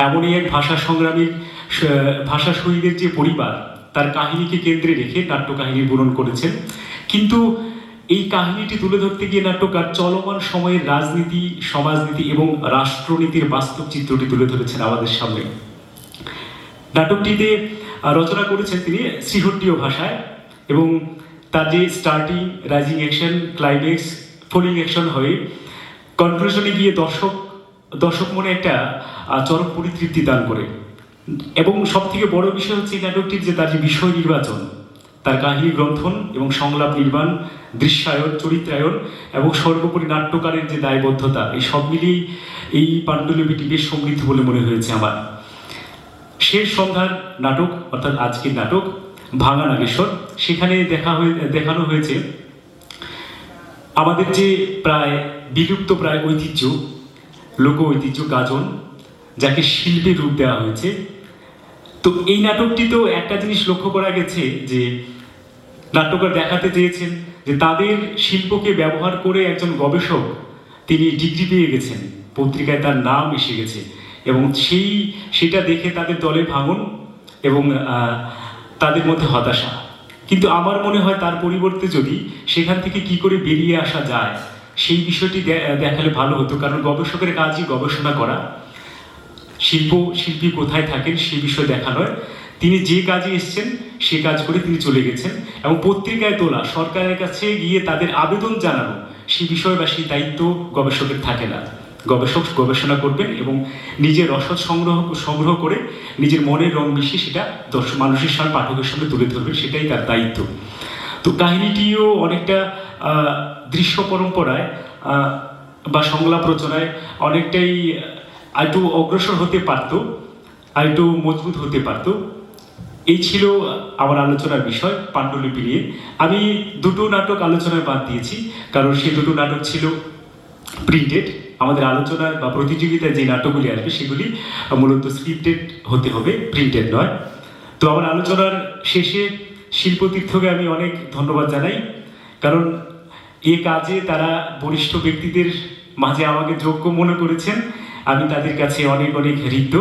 এমনই এক ভাষা শহীদের যে পরিবার, তার কাহিনীকে কেন্দ্রে রেখে নাট্যকাহিনী বুনন করেছেন। কিন্তু এই কাহিনীটি তুলে ধরতে গিয়ে নাট্যকার চলমান সময়ের রাজনীতি, সমাজনীতি এবং রাষ্ট্রনীতির বাস্তব চিত্রটি তুলে ধরেছেন আমাদের সামনে। নাটকটিতে রচনা করেছেন তিনি শ্রীহট্টীয় ভাষায়, এবং তার যে starting, rising action, climax, falling action হয়ে কনক্লুশনে গিয়ে দর্শক মনে একটা চরম পরিতৃপ্তি দান করে। এবং সব থেকে বড় বিষয় হচ্ছে এই নাটকটির যে তার যে বিষয় নির্বাচন, তার কাহিনী গ্রন্থন এবং সংলাপ নির্মাণ, দৃশ্যায়ন, চরিত্রায়ন এবং সর্বোপরি নাট্যকারের যে দায়বদ্ধতা, এই সব মিলিয়েই এই পাণ্ডুলিপিটি বেশ সমৃদ্ধ বলে মনে হয়েছে আমার। শেষ সন্ধ্যার নাটক অর্থাৎ আজকের নাটক ভাঙা নাগেশ্বর। সেখানে দেখানো হয়েছে আমাদের যে প্রায় বিলুপ্ত প্রায় ঐতিহ্য, লোক ঐতিহ্য গাজন, যাকে শিল্পের রূপ দেওয়া হয়েছে। তো এই নাটকটি তো একটা জিনিস লক্ষ্য করা গেছে যে নাট্যকার দেখাতে চেয়েছেন যে তাদের শিল্পকে ব্যবহার করে একজন গবেষক তিনি ডিগ্রি পেয়ে গেছেন, পত্রিকায় তার নাম এসে গেছে, এবং সেটা দেখে তাদের দলে ভাঙন এবং তাদের মধ্যে হতাশা। কিন্তু আমার মনে হয় তার পরিবর্তে যদি সেখান থেকে কি করে বেরিয়ে আসা যায় সেই বিষয়টি দেখালে ভালো হতো। কারণ গবেষকের কাজই গবেষণা করা, শিল্পী কোথায় থাকেন সে বিষয় দেখা নয়। তিনি যে কাজে এসছেন সে কাজ করে তিনি চলে গেছেন, এবং পত্রিকায় তোলা, সরকারের কাছে গিয়ে তাদের আবেদন জানানো সেই বিষয় বা সেই দায়িত্ব গবেষকের থাকে না। গবেষক গবেষণা করবেন এবং নিজের রসদ সংগ্রহ করে নিজের মনের রং মিশিয়ে সেটা মানুষের সামনে, পাঠকের সামনে তুলে ধরবেন, সেটাই তার দায়িত্ব। তো কাহিনীটিও অনেকটা দৃশ্য পরম্পরায় বা সংলাপ রচনায় অনেকটাই আরেকটু অগ্রসর হতে পারতো, আরেকটু মজবুত হতে পারতো। এই ছিল আমার আলোচনার বিষয় পাণ্ডুলিপি নিয়ে। আমি দুটো নাটক আলোচনায় বাদ দিয়েছি, কারণ সেই দুটো নাটক ছিল প্রিন্টেড। আমাদের আলোচনায় বা প্রতিযোগিতায় যে নাটকগুলি আসবে সেগুলি মূলত স্ক্রিপ্টেড হতে হবে, প্রিন্টেড নয়। তো আমার আলোচনার শেষে শিল্পতীর্থকে আমি অনেক ধন্যবাদ জানাই, কারণ এ কাজে তারা বরিষ্ঠ ব্যক্তিদের মাঝে আমাকে যোগ্য মনে করেছেন। আমি তাদের কাছে অনেক অনেক ঋদ্ধ।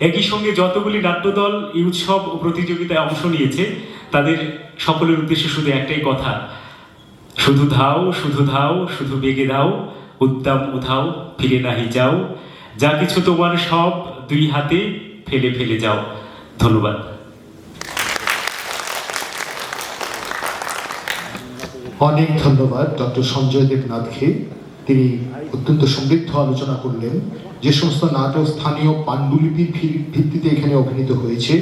একই সঙ্গে যতগুলি নাট্যদল এই উৎসব ও প্রতিযোগিতায় অংশ নিয়েছে তাদের সকলের উদ্দেশ্যে শুধু একটাই কথা, শুধু ধাও, শুধু ধাও, শুধু বেগে দাও, উদ্দাম উধাও, ফিরে নাহি যাও, যা কিছু তোমার সব দুই হাতে ফেলে ফেলে যাও। ধন্যবাদ। অনেক ধন্যবাদ ডক্টর সঞ্জয় দেবনাথকে। তিনি অত্যন্ত সমৃদ্ধ আলোচনা করলেন। যে সমস্ত নাটক স্থানীয় পাণ্ডুলিপির ভিত্তিতে এখানে অভিনীত হয়েছে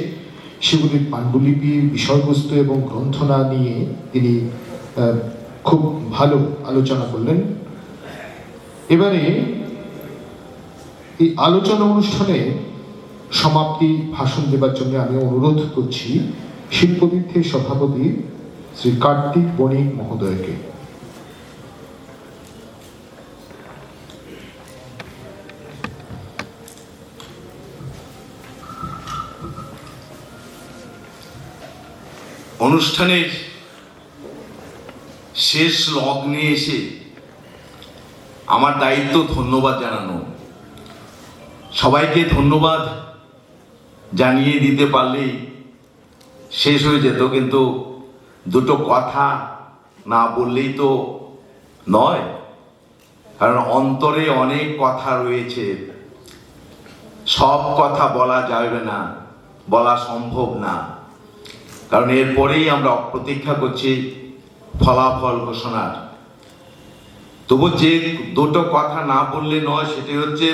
সেগুলির পাণ্ডুলিপির বিষয়বস্তু এবং গ্রন্থনা নিয়ে তিনি খুব ভালো আলোচনা করলেন। এবারে এই আলোচনা অনুষ্ঠানে সমাপ্তি ভাষণ দেবার জন্য আমি অনুরোধ করছি শিল্পতীর্থের সভাপতি শ্রী কার্তিক বণিক মহোদয়কে। অনুষ্ঠানের শেষ লগ্নে এসে আমার দায়িত্ব ধন্যবাদ জানানো। সবাইকে ধন্যবাদ জানিয়ে দিতে পারলেই শেষ হয়ে যেত, কিন্তু দুটো কথা না বললেই তো নয়, কারণ অন্তরে অনেক কথা রয়েছে, সব কথা বলা যাবে না, বলা সম্ভব না, কারণ এরপরেই আমরা প্রতীক্ষা করছি ফলাফল ঘোষণার। তবু যে দুটো কথা না বললে নয় সেটি হচ্ছে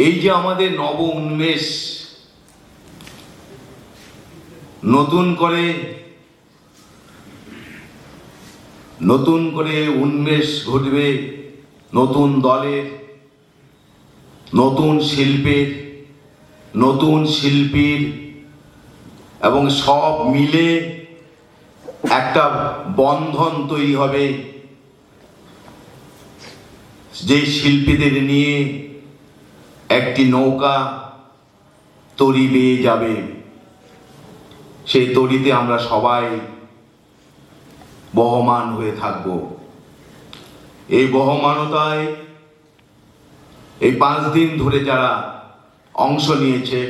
এই যে আমাদের নব উন্মেষ, নতুন করে উন্মেষ ঘটবে নতুন দলের, নতুন শিল্পের, নতুন শিল্পীর, এবং সব মিলে একটা বন্ধন তৈরি হবে যে শিল্পীদের নিয়ে একটি নৌকা তরি বেয়ে যাবে। সেই তরিতে আমরা সবাই বহমান হয়ে থাকব। এই বহমানতায় এই 5 দিন ধরে যারা অংশ নিয়েছে,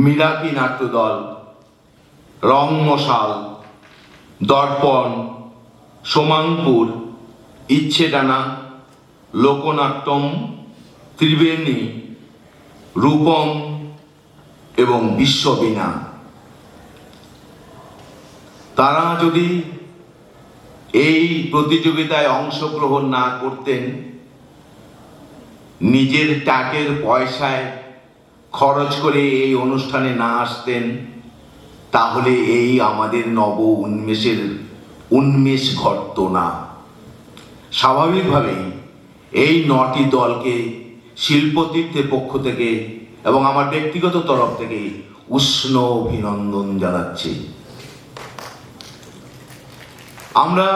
মিরাকি নাট্যদল, রং মশাল, দর্পণ, সোমাংপুর, ইচ্ছেডানা, লোকনাট্যম, ত্রিবেণী, রূপম এবং বিশ্ববীণা, তারা যদি এই প্রতিযোগিতায় অংশগ্রহণ না করতেন, নিজের টাকের পয়সায় খরচ করে এই অনুষ্ঠানে না আসতেন, তাহলে এই আমাদের নব উন্মেষ ঘটত না। স্বাভাবিকভাবেই এই 9টি দলকে শিল্পতীর্থের পক্ষ থেকে এবং আমার ব্যক্তিগত তরফ থেকে উষ্ণ অভিনন্দন জানাচ্ছি। আমরা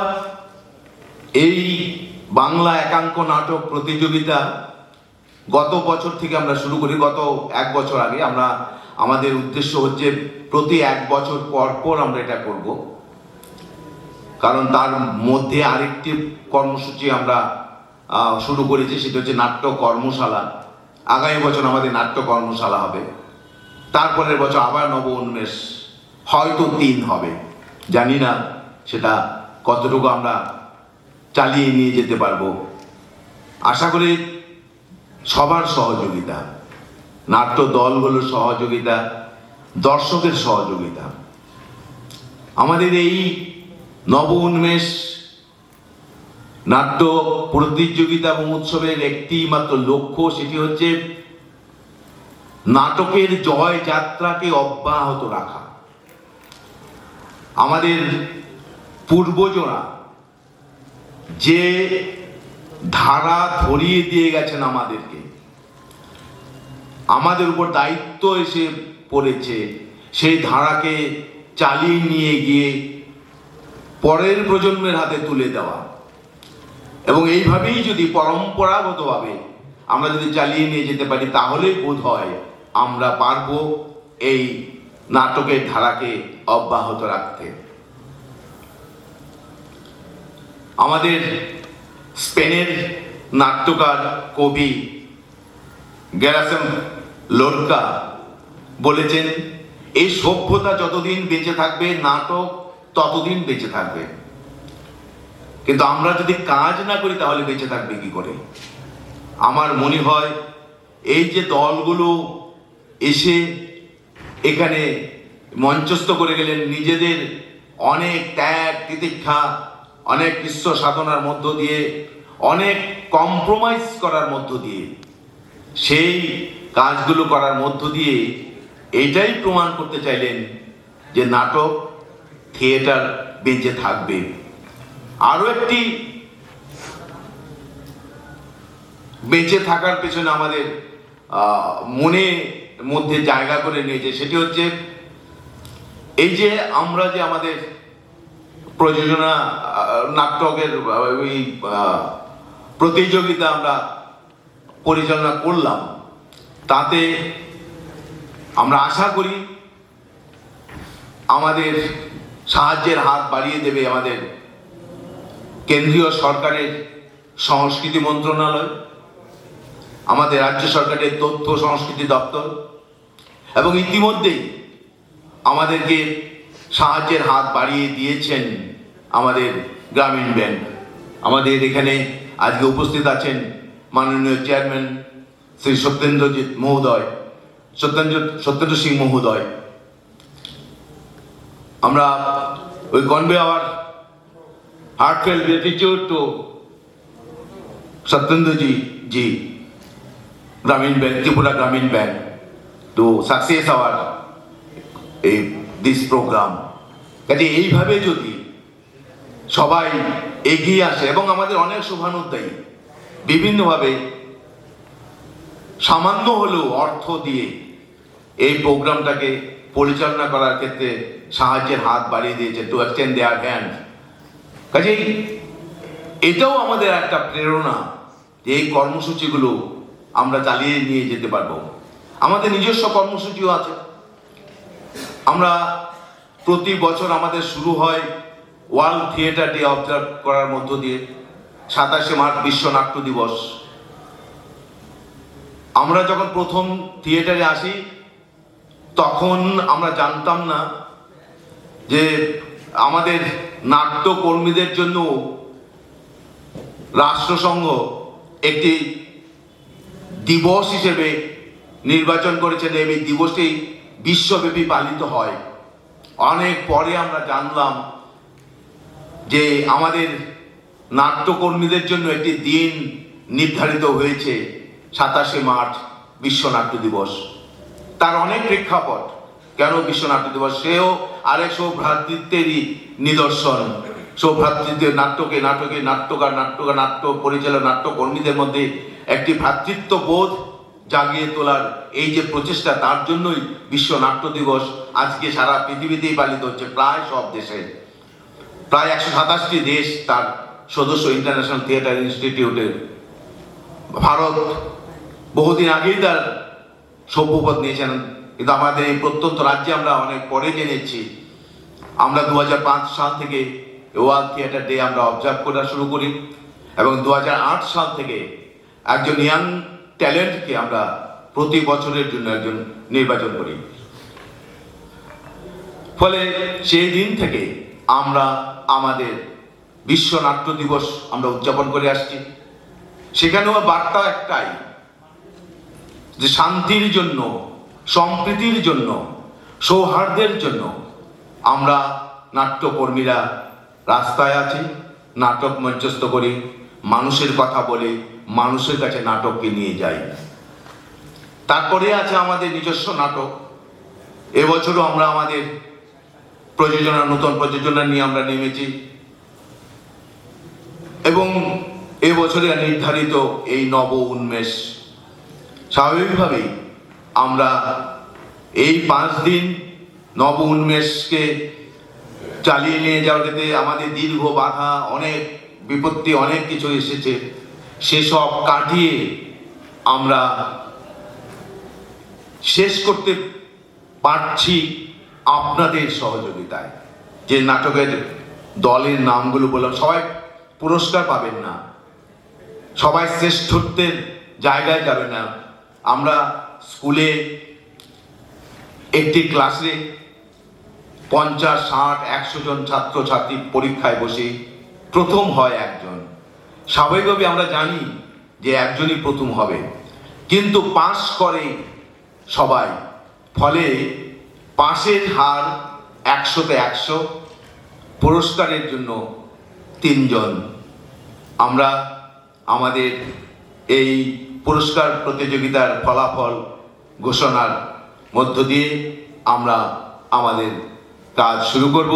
এই বাংলা একাঙ্ক নাটক প্রতিযোগিতা গত বছর থেকে আমরা শুরু করি। গত 1 বছর আগে আমাদের উদ্দেশ্য হচ্ছে প্রতি 1 বছর পর পর আমরা এটা করব, কারণ তার মধ্যে আরেকটি কর্মসূচি আমরা শুরু করেছি, সেটা হচ্ছে নাট্য কর্মশালা। আগামী বছর আমাদের নাট্য কর্মশালা হবে, তারপরের বছর আবার নব উন্মেষ, হয়তো 3 হবে, জানি না সেটা কতটুকু আমরা চালিয়ে নিয়ে যেতে পারবো। আশা করি সবার সহযোগিতা, নাট্য দলগুলোর সহযোগিতা, দর্শকের সহযোগিতা। আমাদের এই নব উন্মেষ নাট্য প্রতিযোগিতা এবং উৎসবের একটি মাত্র লক্ষ্য, সেটি হচ্ছে নাটকের জয় যাত্রাকে অব্যাহত রাখা। আমাদের পূর্বজরা যে ধারা ধরিয়ে দিয়ে গেছেন আমাদেরকে, আমাদের উপর দায়িত্ব এসে পড়েছে সেই ধারাকে চালিয়ে নিয়ে গিয়ে পরের প্রজন্মের হাতে তুলে দেওয়া। এবং এইভাবেই যদি পরম্পরাগতভাবে আমরা যদি চালিয়ে নিয়ে যেতে পারি, তাহলে বোধ হয় আমরা পারবো এই নাটকের ধারাকে অব্যাহত রাখতে। আমাদের স্পেনের নাট্যকার কবি গ্যারাসিম লোরকা বলেছেন, এই সভ্যতা যতদিন বেঁচে থাকবে নাটক ততদিন বেঁচে থাকবে, কিন্তু আমরা যদি কাজ না করি তাহলে বেঁচে থাকবে কি করে? আমার মনে হয় এই যে দলগুলো এসে এখানে মঞ্চস্থ করে গেলেন, নিজেদের অনেক ত্যাগ তিতিক্ষা, অনেক ঈশ্বর সাধনার মধ্য দিয়ে, অনেক কম্প্রোমাইজ করার মধ্য দিয়ে, সেই কাজগুলো করার মধ্য দিয়ে এটাই প্রমাণ করতে চাইলেন যে নাটক থিয়েটার বেঁচে থাকবে। আরো একটি বেঁচে থাকার পেছনে আমাদের মনে মধ্যে জায়গা করে নিয়েছে, সেটি হচ্ছে এই যে আমরা যে আমাদের প্রযোজনা নাটকের এই প্রতিযোগিতা আমরা পরিচালনা করলাম, তাতে আমরা আশা করি আমাদের সাহায্যের হাত বাড়িয়ে দেবে আমাদের কেন্দ্রীয় সরকারের সংস্কৃতি মন্ত্রণালয়, আমাদের রাজ্য সরকারের তথ্য সংস্কৃতি দপ্তর, এবং ইতিমধ্যেই আমাদেরকে সাহায্যের হাত বাড়িয়ে দিয়েছেন আমাদের গ্রামীণ ব্যাংক। আমাদের এখানে আজকে উপস্থিত আছেন মাননীয় চেয়ারম্যান শ্রী সত্যেন্দ্র সিং মহোদয়। আমরা we convey our heartfelt gratitude to Satyendra ji, Grameen Bank, Tripura Grameen Bank, to success our this program. কাজে এইভাবে যদি সবাই এগিয়ে আসে এবং আমাদের অনেক শুভানুধ্যায়ী বিভিন্নভাবে সামান্য হলেও অর্থ দিয়ে এই প্রোগ্রামটাকে পরিচালনা করার ক্ষেত্রে সাহায্যের হাত বাড়িয়ে দিয়েছে, টু এক্সটেন্ড দেয়ার হ্যান্ড। কাজেই এটাও আমাদের একটা প্রেরণা যে এই কর্মসূচিগুলো আমরা চালিয়ে নিয়ে যেতে পারবো। আমাদের নিজস্ব কর্মসূচিও আছে। আমরা প্রতি বছর আমাদের শুরু হয় ওয়ার্ল্ড থিয়েটার ডে অবজার্ভ করার মধ্য দিয়ে। 27শে মার্চ বিশ্ব নাট্য দিবস। আমরা যখন প্রথম থিয়েটারে আসি তখন আমরা জানতাম না যে আমাদের নাট্যকর্মীদের জন্য রাষ্ট্রসংঘ একটি দিবস হিসেবে নির্বাচন করেছেন। এই দিবসটি বিশ্বব্যাপী পালিত হয়। অনেক পরে আমরা জানলাম যে আমাদের নাট্যকর্মীদের জন্য একটি দিন নির্ধারিত হয়েছে 27শে মার্চ বিশ্ব নাট্য দিবস। তার অনেক প্রেক্ষাপট, কেন বিশ্ব নাট্য দিবস, সেও আরেক সৌভ্রাতৃত্বেরই নিদর্শন। সৌভ্রাতৃত্বের নাট্যকার, নাট্য পরিচালক, নাট্যকর্মীদের মধ্যে একটি ভ্রাতৃত্ব বোধ জাগিয়ে তোলার এই যে প্রচেষ্টা, তার জন্যই বিশ্ব নাট্য দিবস আজকে সারা পৃথিবীতেই পালিত হচ্ছে। প্রায় সব দেশে, প্রায় 127টি দেশ তার সদস্য ইন্টারন্যাশনাল থিয়েটার ইনস্টিটিউটের। ভারত বহুদিন আগেই তার সভ্যপদ নিয়েছেন, কিন্তু আমাদের এই প্রত্যন্ত রাজ্যে আমরা অনেক পরে জেনেছি। আমরা 2005 সাল থেকে ওয়ার্ল্ড থিয়েটার ডে আমরা অবজার্ভ করা শুরু করি এবং 2008 সাল থেকে একজন ইয়াং ট্যালেন্টকে আমরা প্রতি বছরের জন্য একজন নির্বাচন করি। ফলে সেই দিন থেকে আমরা আমাদের বিশ্ব নাট্য দিবস আমরা উদযাপন করে আসছি। সেখানেও বার্তা একটাই, যে শান্তির জন্য, সম্প্রীতির জন্য, সৌহার্দ্যের জন্য আমরা নাট্যকর্মীরা রাস্তায় আছি, নাটক মঞ্চস্থ করি, মানুষের কথা বলে মানুষের কাছে নাটককে নিয়ে যাই। তারপরে আছে আমাদের নিজস্ব নাটক। এবছরও আমরা আমাদের প্রযোজনা, নতুন প্রযোজনা নিয়ে আমরা নেমেছি এবং এবছরে নির্ধারিত এই নব উন্মেষ। স্বাভাবিকভাবেই আমরা এই 5 দিন নব উন্মেষকে চালিয়ে নিয়ে যাওয়াতে আমাদের দীর্ঘ বাধা, অনেক বিপত্তি, অনেক কিছু এসেছে। সেসব কাটিয়ে আমরা শেষ করতে পারছি আপনাদের সহযোগিতায়। যে নাটকের দলের নামগুলো বললাম, সবাই পুরস্কার পাবেন না, সবাই শ্রেষ্ঠত্বের জায়গায় যাবে না। আমরা স্কুলে একটি ক্লাসে 50, 60, 100 জন ছাত্রছাত্রী পরীক্ষায় বসে প্রথম হয় একজন। স্বাভাবিকভাবে আমরা জানি যে একজনই প্রথম হবে, কিন্তু পাস করে সবাই। ফলে পাশের হার 100তে 100, পুরস্কারের জন্য 3 জন। আমরা আমাদের এই পুরস্কার প্রতিযোগিতার ফলাফল ঘোষণার মধ্য দিয়ে আমরা আমাদের কাজ শুরু করব।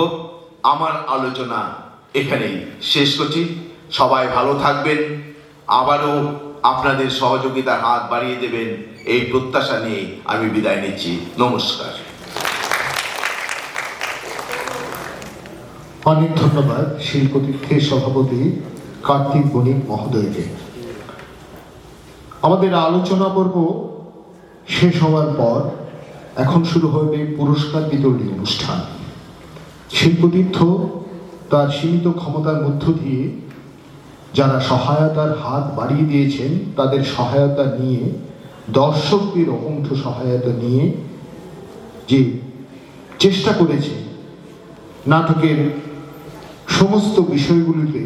আমার আলোচনা এখানেই শেষ করছি। সবাই ভালো থাকবেন, আবারও আপনাদের সহযোগিতার হাত বাড়িয়ে দেবেন এই প্রত্যাশা নিয়ে আমি বিদায় নিচ্ছি। নমস্কার। অনেক ধন্যবাদ শিল্পতীর্থের সভাপতি কার্তিক বণিক মহোদয়কে। আমাদের আলোচনা পর্ব শেষ হওয়ার পর এখন শুরু হবে পুরস্কার বিতরণী অনুষ্ঠান। শিল্পতীর্থ তার সীমিত ক্ষমতার মধ্য দিয়ে যারা সহায়তার হাত বাড়িয়ে দিয়েছেন, তাদের সহায়তা নিয়ে, দর্শকদের অকুণ্ঠ সহায়তা নিয়ে যে চেষ্টা করেছে নাটকের সমস্ত বিষয়গুলিতে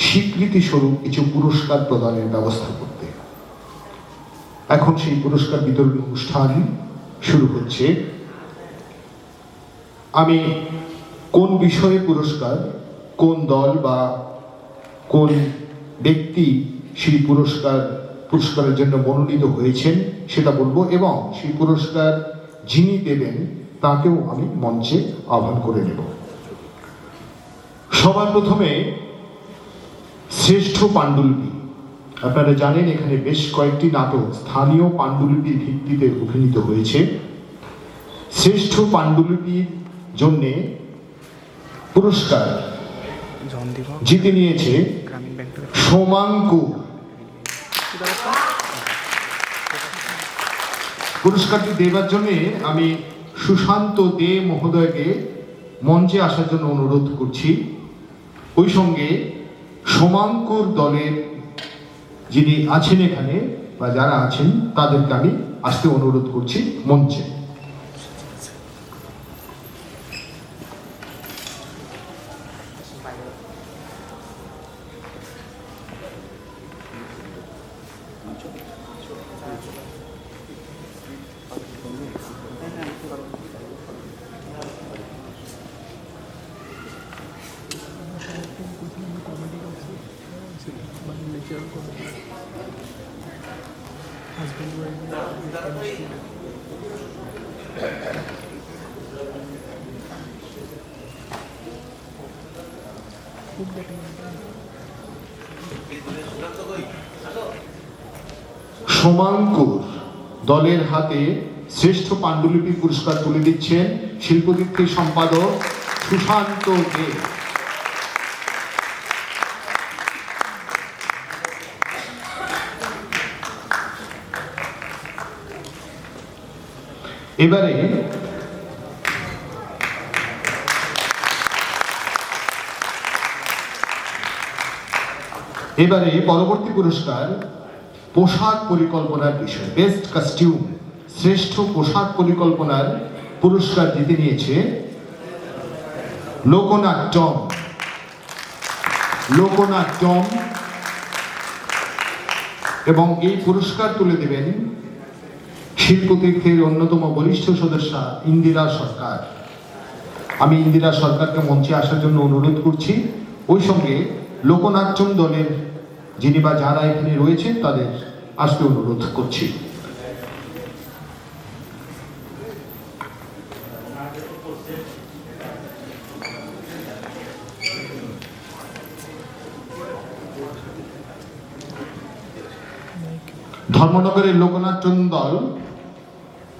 স্বীকৃতি স্বরূপ কিছু পুরস্কার প্রদানের ব্যবস্থা করতে, এখন সেই পুরস্কার বিতরণী অনুষ্ঠান শুরু হচ্ছে। আমি কোন বিষয়ে পুরস্কার, কোন দল বা কোন ব্যক্তি সেই পুরস্কারের জন্য মনোনীত হয়েছেন সেটা বলবো, এবং সেই পুরস্কার যিনি দেবেন তাকেও আমি মঞ্চে আহ্বান করে নেব। সবার প্রথমে শ্রেষ্ঠ পাণ্ডুলিপি। আপনারা জানেন এখানে বেশ কয়েকটি নাটক স্থানীয় পাণ্ডুলিপির ভিত্তিতে অভিনীত হয়েছে। শ্রেষ্ঠ পাণ্ডুলিপির জন্যে পুরস্কার জিতে নিয়েছে সোমাঙ্কুর। পুরস্কারটি দেবার জন্য আমি সুশান্ত দে মহোদয়কে মঞ্চে আসার জন্য অনুরোধ করছি। ওই সঙ্গে সোমাঙ্কুর দলের যিনি আছেন এখানে বা যারা আছেন তাদেরকে আমি আসতে অনুরোধ করছি মঞ্চে। সোমাঙ্কুর দলের হাতে শ্রেষ্ঠ পাণ্ডুলিপি পুরস্কার তুলে দিচ্ছেন শিল্পতীর্থের সম্পাদক সুশান্ত দে। এবারে পরবর্তী পুরস্কার পোশাক পরিকল্পনার বিষয়, বেস্ট কস্টিউম, শ্রেষ্ঠ পোশাক পরিকল্পনার পুরস্কার জিতে নিয়েছে লোকনাট্যম। এবং এই পুরস্কার তুলে দেবেন শিল্পতীর্থের অন্যতম বলিষ্ঠ সদস্যা ইন্দিরা সরকার। আমি ইন্দিরা সরকারকে মঞ্চে আসার জন্য অনুরোধ করছি। ওই সঙ্গে লোকনাট্যম দলের যিনি বা যারা এখানে রয়েছেন তাদের আসতে অনুরোধ করছি। ধর্মনগরের লোকনাট্যম দল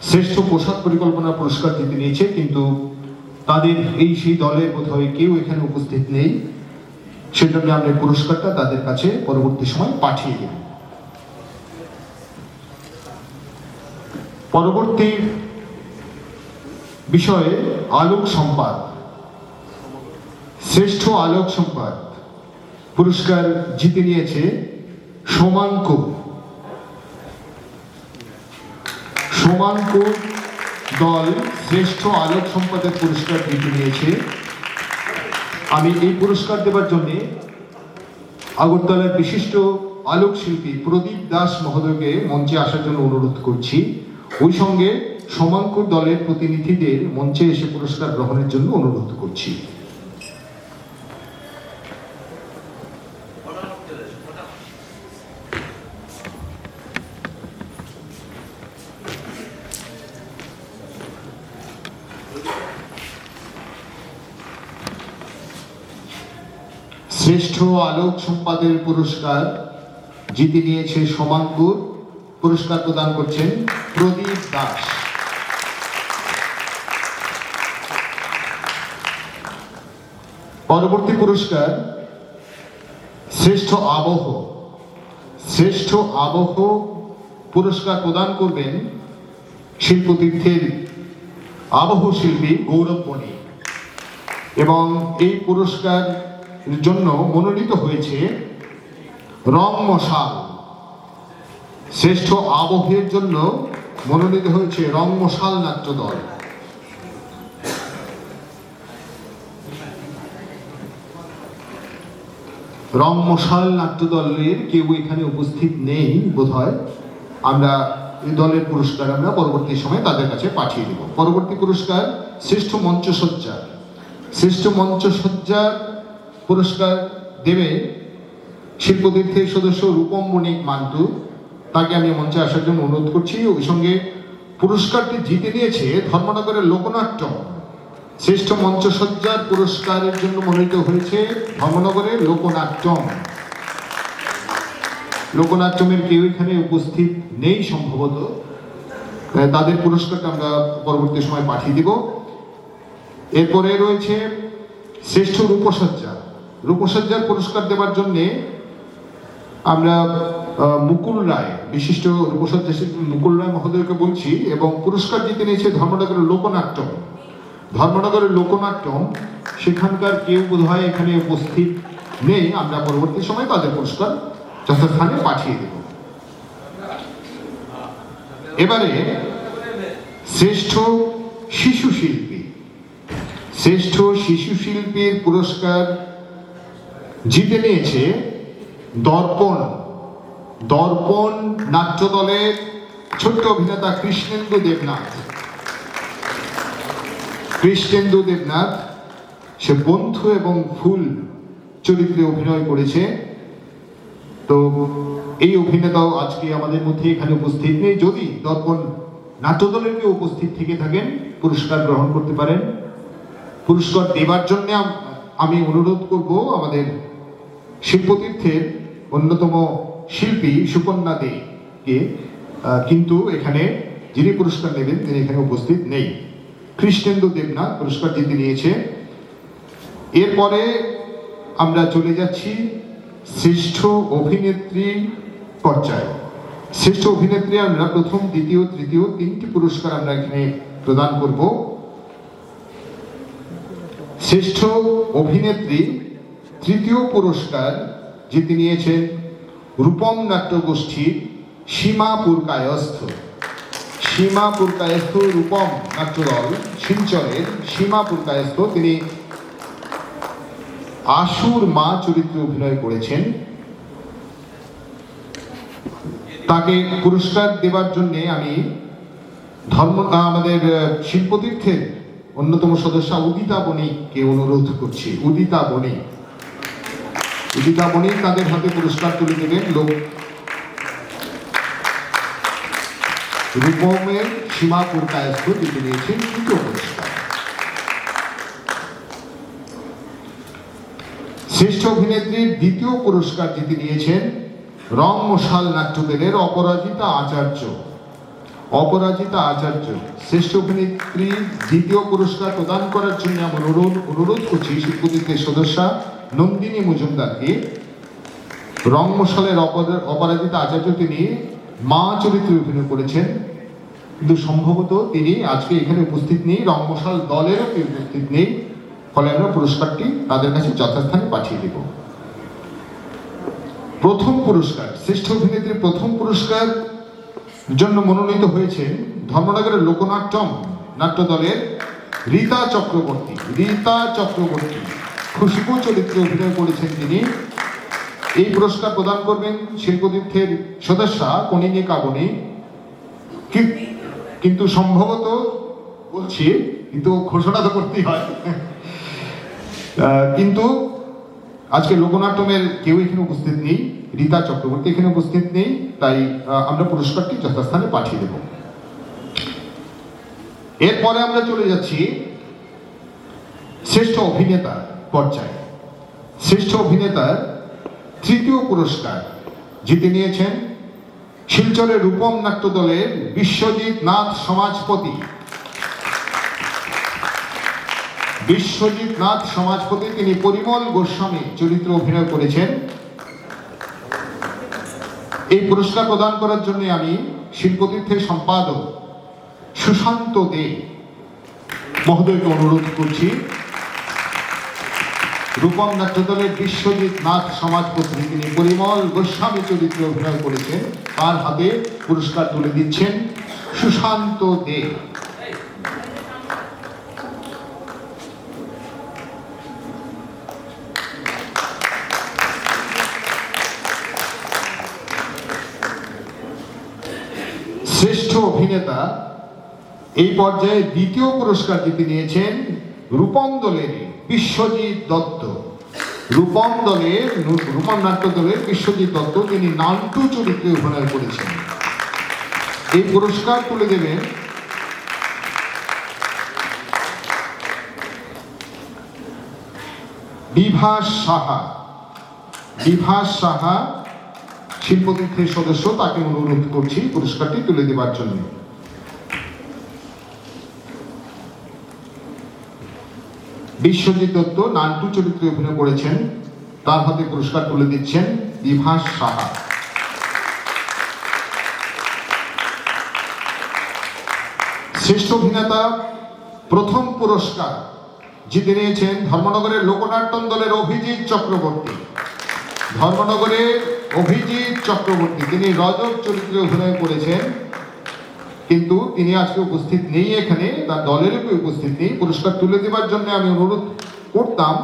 শ্রেষ্ঠ পোশাক পরিকল্পনা পুরস্কার জিতে নিয়েছে, কিন্তু তাদের সেই দলের বোধহয় কেউ এখানে উপস্থিত নেই। সেজন্য আমরা এই পুরস্কারটা তাদের কাছে পরবর্তী সময় পাঠিয়ে দেব। পরবর্তী বিষয়ে আলোক সম্পাদ, শ্রেষ্ঠ আলোক সম্পাদ পুরস্কার জিতে নিয়েছে সোমাঙ্কু দল শ্রেষ্ঠ আলোক সম্পাদক পুরস্কার জিতে নিয়েছে। আমি এই পুরস্কার দেবার জন্য আগরতলার বিশিষ্ট আলোক শিল্পী প্রদীপ দাস মহোদয়কে মঞ্চে আসার জন্য অনুরোধ করছি। ওই সঙ্গে সোমাঙ্কুর দলের প্রতিনিধিদের মঞ্চে এসে পুরস্কার গ্রহণের জন্য অনুরোধ করছি। শ্রেষ্ঠ আলোক সম্পাদের পুরস্কার জিতে নিয়েছে সোমাঙ্কুর। পুরস্কার প্রদান করছেন প্রদীপ দাস। পরবর্তী পুরস্কার শ্রেষ্ঠ আবহ পুরস্কার প্রদান করবেন শিল্পতীর্থের আবহ শিল্পী গৌরব বণিক। এবং এই পুরস্কার জন্য মনোনীত হয়েছে রং মশাল। শ্রেষ্ঠ আবহের জন্য মনোনীত হয়েছে রং মশাল নাট্য দল। রং মশাল নাট্য দলের কেউ এখানে উপস্থিত নেই বোধহয়। আমরা এই দলের পুরস্কার আমরা পরবর্তী সময়ে তাদের কাছে পাঠিয়ে দেব। পরবর্তী পুরস্কার শ্রেষ্ঠ মঞ্চসজ্জা পুরস্কার দেবে শিল্পতীর্থের সদস্য রূপম বণিক মান্টু। তাকে আমি মঞ্চে আসার জন্য অনুরোধ করছি। ওই সঙ্গে পুরস্কারটি জিতে নিয়েছে ধর্মনগরের লোকনাট্যম। শ্রেষ্ঠ মঞ্চসজ্জার পুরস্কারের জন্য মনোনীত হয়েছে ধর্মনগরের লোকনাট্যমের কেউ এখানে উপস্থিত নেই সম্ভবত। তাদের পুরস্কারটা আমরা পরবর্তী সময় পাঠিয়ে দিব। এরপরে রয়েছে শ্রেষ্ঠ রূপসজ্জার পুরস্কার দেওয়ার জন্যে আমরা মুকুল রায়, বিশিষ্ট রূপসজ্জা শিল্পী মুকুল রায় মহোদয়কে বলছি। এবং পুরস্কার জিতে নিয়েছে ধর্মনগরের লোকনাট্যম। সেখানকার কেউ বোধহয় এখানে উপস্থিত নেই। আমরা পরবর্তী সময় তাদের পুরস্কার যথাস্থানে পাঠিয়ে দেব। এবারে শ্রেষ্ঠ শিশু শিল্পীর পুরস্কার জিতে নিয়েছে দর্পণ নাট্য দলের ছোট্ট অভিনেতা কৃষ্ণেন্দু দেবনাথ। সে বন্ধু এবং ফুল চরিত্রে অভিনয় করেছে। তো এই অভিনেতাও আজকে আমাদের মধ্যে এখানে উপস্থিত নেই। যদি দর্পণ নাট্য দলের কেউ উপস্থিত থেকে থাকেন পুরস্কার গ্রহণ করতে পারেন। পুরস্কার দেবার জন্য আমি অনুরোধ করব আমাদের শিল্পতীর্থের অন্যতম শিল্পী সুকন্যা দেকে কিন্তু এখানে যিনি পুরস্কার নেবেন তিনি এখানে উপস্থিত নেই। কৃষ্ণেন্দু দেবনাথ পুরস্কার জিতে নিয়েছে। এরপরে আমরা চলে যাচ্ছি শ্রেষ্ঠ অভিনেত্রী পর্যায়ে। শ্রেষ্ঠ অভিনেত্রী আমরা প্রথম, দ্বিতীয়, তৃতীয় তিনটি পুরস্কার আমরা এখানে প্রদান করব। শ্রেষ্ঠ অভিনেত্রী তৃতীয় পুরস্কার জিতে নিয়েছেন রূপম নাট্যগোষ্ঠীর সীমা পুরকায়স্থ। সীমা পুরকায়স্থ রূপম নাট্যদল শিলচরের সীমা পুরকায়স্থ, তিনি আশুর মা চরিত্রে অভিনয় করেছেন। তাকে পুরস্কার দেওয়ার জন্য আমি আমাদের শিল্পতীর্থের অন্যতম সদস্য উদিতা বণিককে অনুরোধ করছি। উদিতা বণিক তাদের হাতে পুরস্কার তুলে দেবেন। রূপমের সীমা পুরকায়স্থ জিতে নিয়েছেন তৃতীয় পুরস্কার। শ্রেষ্ঠ অভিনেত্রীর দ্বিতীয় পুরস্কার জিতে নিয়েছেন রং মশাল নাট্যদলের অপরাজিতা আচার্য। অপরাজিতা আচার্য শ্রেষ্ঠ অভিনেত্রীর দ্বিতীয় পুরস্কার প্রদান করার জন্য আমি অনুরোধ করছি শিল্পতীর্থের সদস্য নন্দিনী মজুমদারকে। রং মশালের অপরাজিতা আচার্য তিনি মা চরিত্রে অভিনয় করেছেন, কিন্তু সম্ভবত তিনি আজকে এখানে উপস্থিত নেই, রং মশাল দলেরও কেউ উপস্থিত নেই, ফলে আমরা পুরস্কারটি তাদের কাছে যথাস্থানে পাঠিয়ে দেব। প্রথম পুরস্কার, শ্রেষ্ঠ অভিনেত্রীর প্রথম পুরস্কার জন্য মনোনীত হয়েছে ধর্মনগরের লোকনাট্যম নাট্যদলের রীতা চক্রবর্তী। খুশবু চরিত্রে অভিনয় করেছেন তিনি। এই পুরস্কার প্রদান করবেন শিল্পতীর্থের সদস্যা কনিনী কাবনী। কিন্তু সম্ভবত বলছি, কিন্তু ঘোষণা তো করতেই হয়, কিন্তু আজকে লোকনাট্যমের কেউ এখানে উপস্থিত নেই, রীতা চক্রবর্তী এখানে উপস্থিত নেই, তাই আমরা পুরস্কারটি যথাস্থানে পাঠিয়ে দেব। এরপরে আমরা চলে যাচ্ছি শ্রেষ্ঠ অভিনেতা পর্যায়ে। শ্রেষ্ঠ অভিনেতার তৃতীয় পুরস্কার জিতে নিয়েছেন শিলচরের রূপম নাট্যদলের বিশ্বজিৎ নাথ সমাজপতি। বিশ্বজিৎ নাথ সমাজপতি তিনি পরিমল গোস্বামী চরিত্রে অভিনয় করেছেন। এই পুরস্কার প্রদান করার জন্য আমি শিল্পতীর্থের সম্পাদক সুশান্ত দে মহোদয়কে অনুরোধ করছি। রূপম নাট্যদলের বিশ্বজিৎ নাথ সমাজপতি তিনি পরিমল গোস্বামী চরিত্রে অভিনয় করেছেন, তার হাতে পুরস্কার তুলে দিচ্ছেন সুশান্ত দে। শ্রেষ্ঠ অভিনেতা এই পর্যায়ে দ্বিতীয় পুরস্কার জিতে নিয়েছেন রূপম দলের বিশ্বজিৎ দত্ত। রূপম নাট্যদলের বিশ্বজিৎ দত্ত তিনি নান্টু চরিত্রে অভিনয় করেছেন। এই পুরস্কার তুলে দেবেন বিভাস সাহা শিল্পতীর্থের সদস্য, তাকে অনুরোধ করছি পুরস্কারটি তুলে দেওয়ার জন্য। বিশ্বজিৎ দত্ত নান্টু চরিত্রে অভিনয় করেছেন, তার হাতে পুরস্কার তুলে দিচ্ছেন বিভাস সাহা। শ্রেষ্ঠ অভিনেতা প্রথম পুরস্কার জিতে নিয়েছেন ধর্মনগরের লোকনাট্যম দলের অভিজিৎ চক্রবর্তী। তিনি রজব চরিত্রে অভিনয় করেছেন, কিন্তু তিনি আজকে উপস্থিত নেই, এখানে তার দলের কেউ উপস্থিত নেই। পুরস্কার তুলে দেওয়ার জন্য আমি অনুরোধ করতাম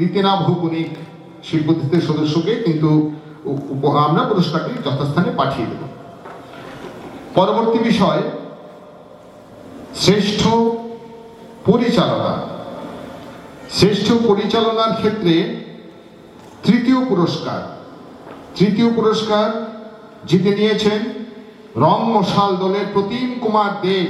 রীতিনা ভৌগোলিক শিল্পতীর্থের সদস্যকে, কিন্তু আমরা পুরস্কারটি যথাস্থানে পাঠিয়ে দেব। পরবর্তী বিষয় শ্রেষ্ঠ পরিচালনা। শ্রেষ্ঠ পরিচালনার ক্ষেত্রে তৃতীয় পুরস্কার জিতে নিয়েছেন রং মশাল দলের প্রতিম কুমার দেব।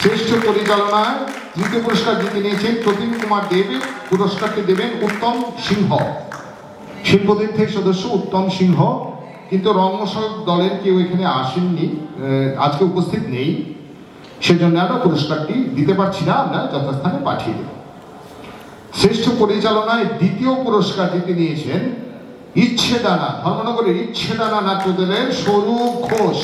শ্রেষ্ঠ পরিচালনার তৃতীয় পুরস্কার জিতে নিয়েছেন প্রতিম কুমার দেব। পুরস্কারটি দেবেন উত্তম সিংহ, শিল্পতীর্থের সদস্য উত্তম সিংহ কিন্তু রঙ্গসব দলের কেউ এখানে আসেননি, আজকে উপস্থিত নেই, সেজন্য আমরা পুরস্কারটি দিতে পারছি না, আমরা যথাস্থানে পাঠিয়ে দেব। শ্রেষ্ঠ পরিচালনায় দ্বিতীয় পুরস্কার জিতে নিয়েছেন ইচ্ছেদানা, ধর্মনগরের ইচ্ছেদানা নাট্যদলের স্বরূপ ঘোষ।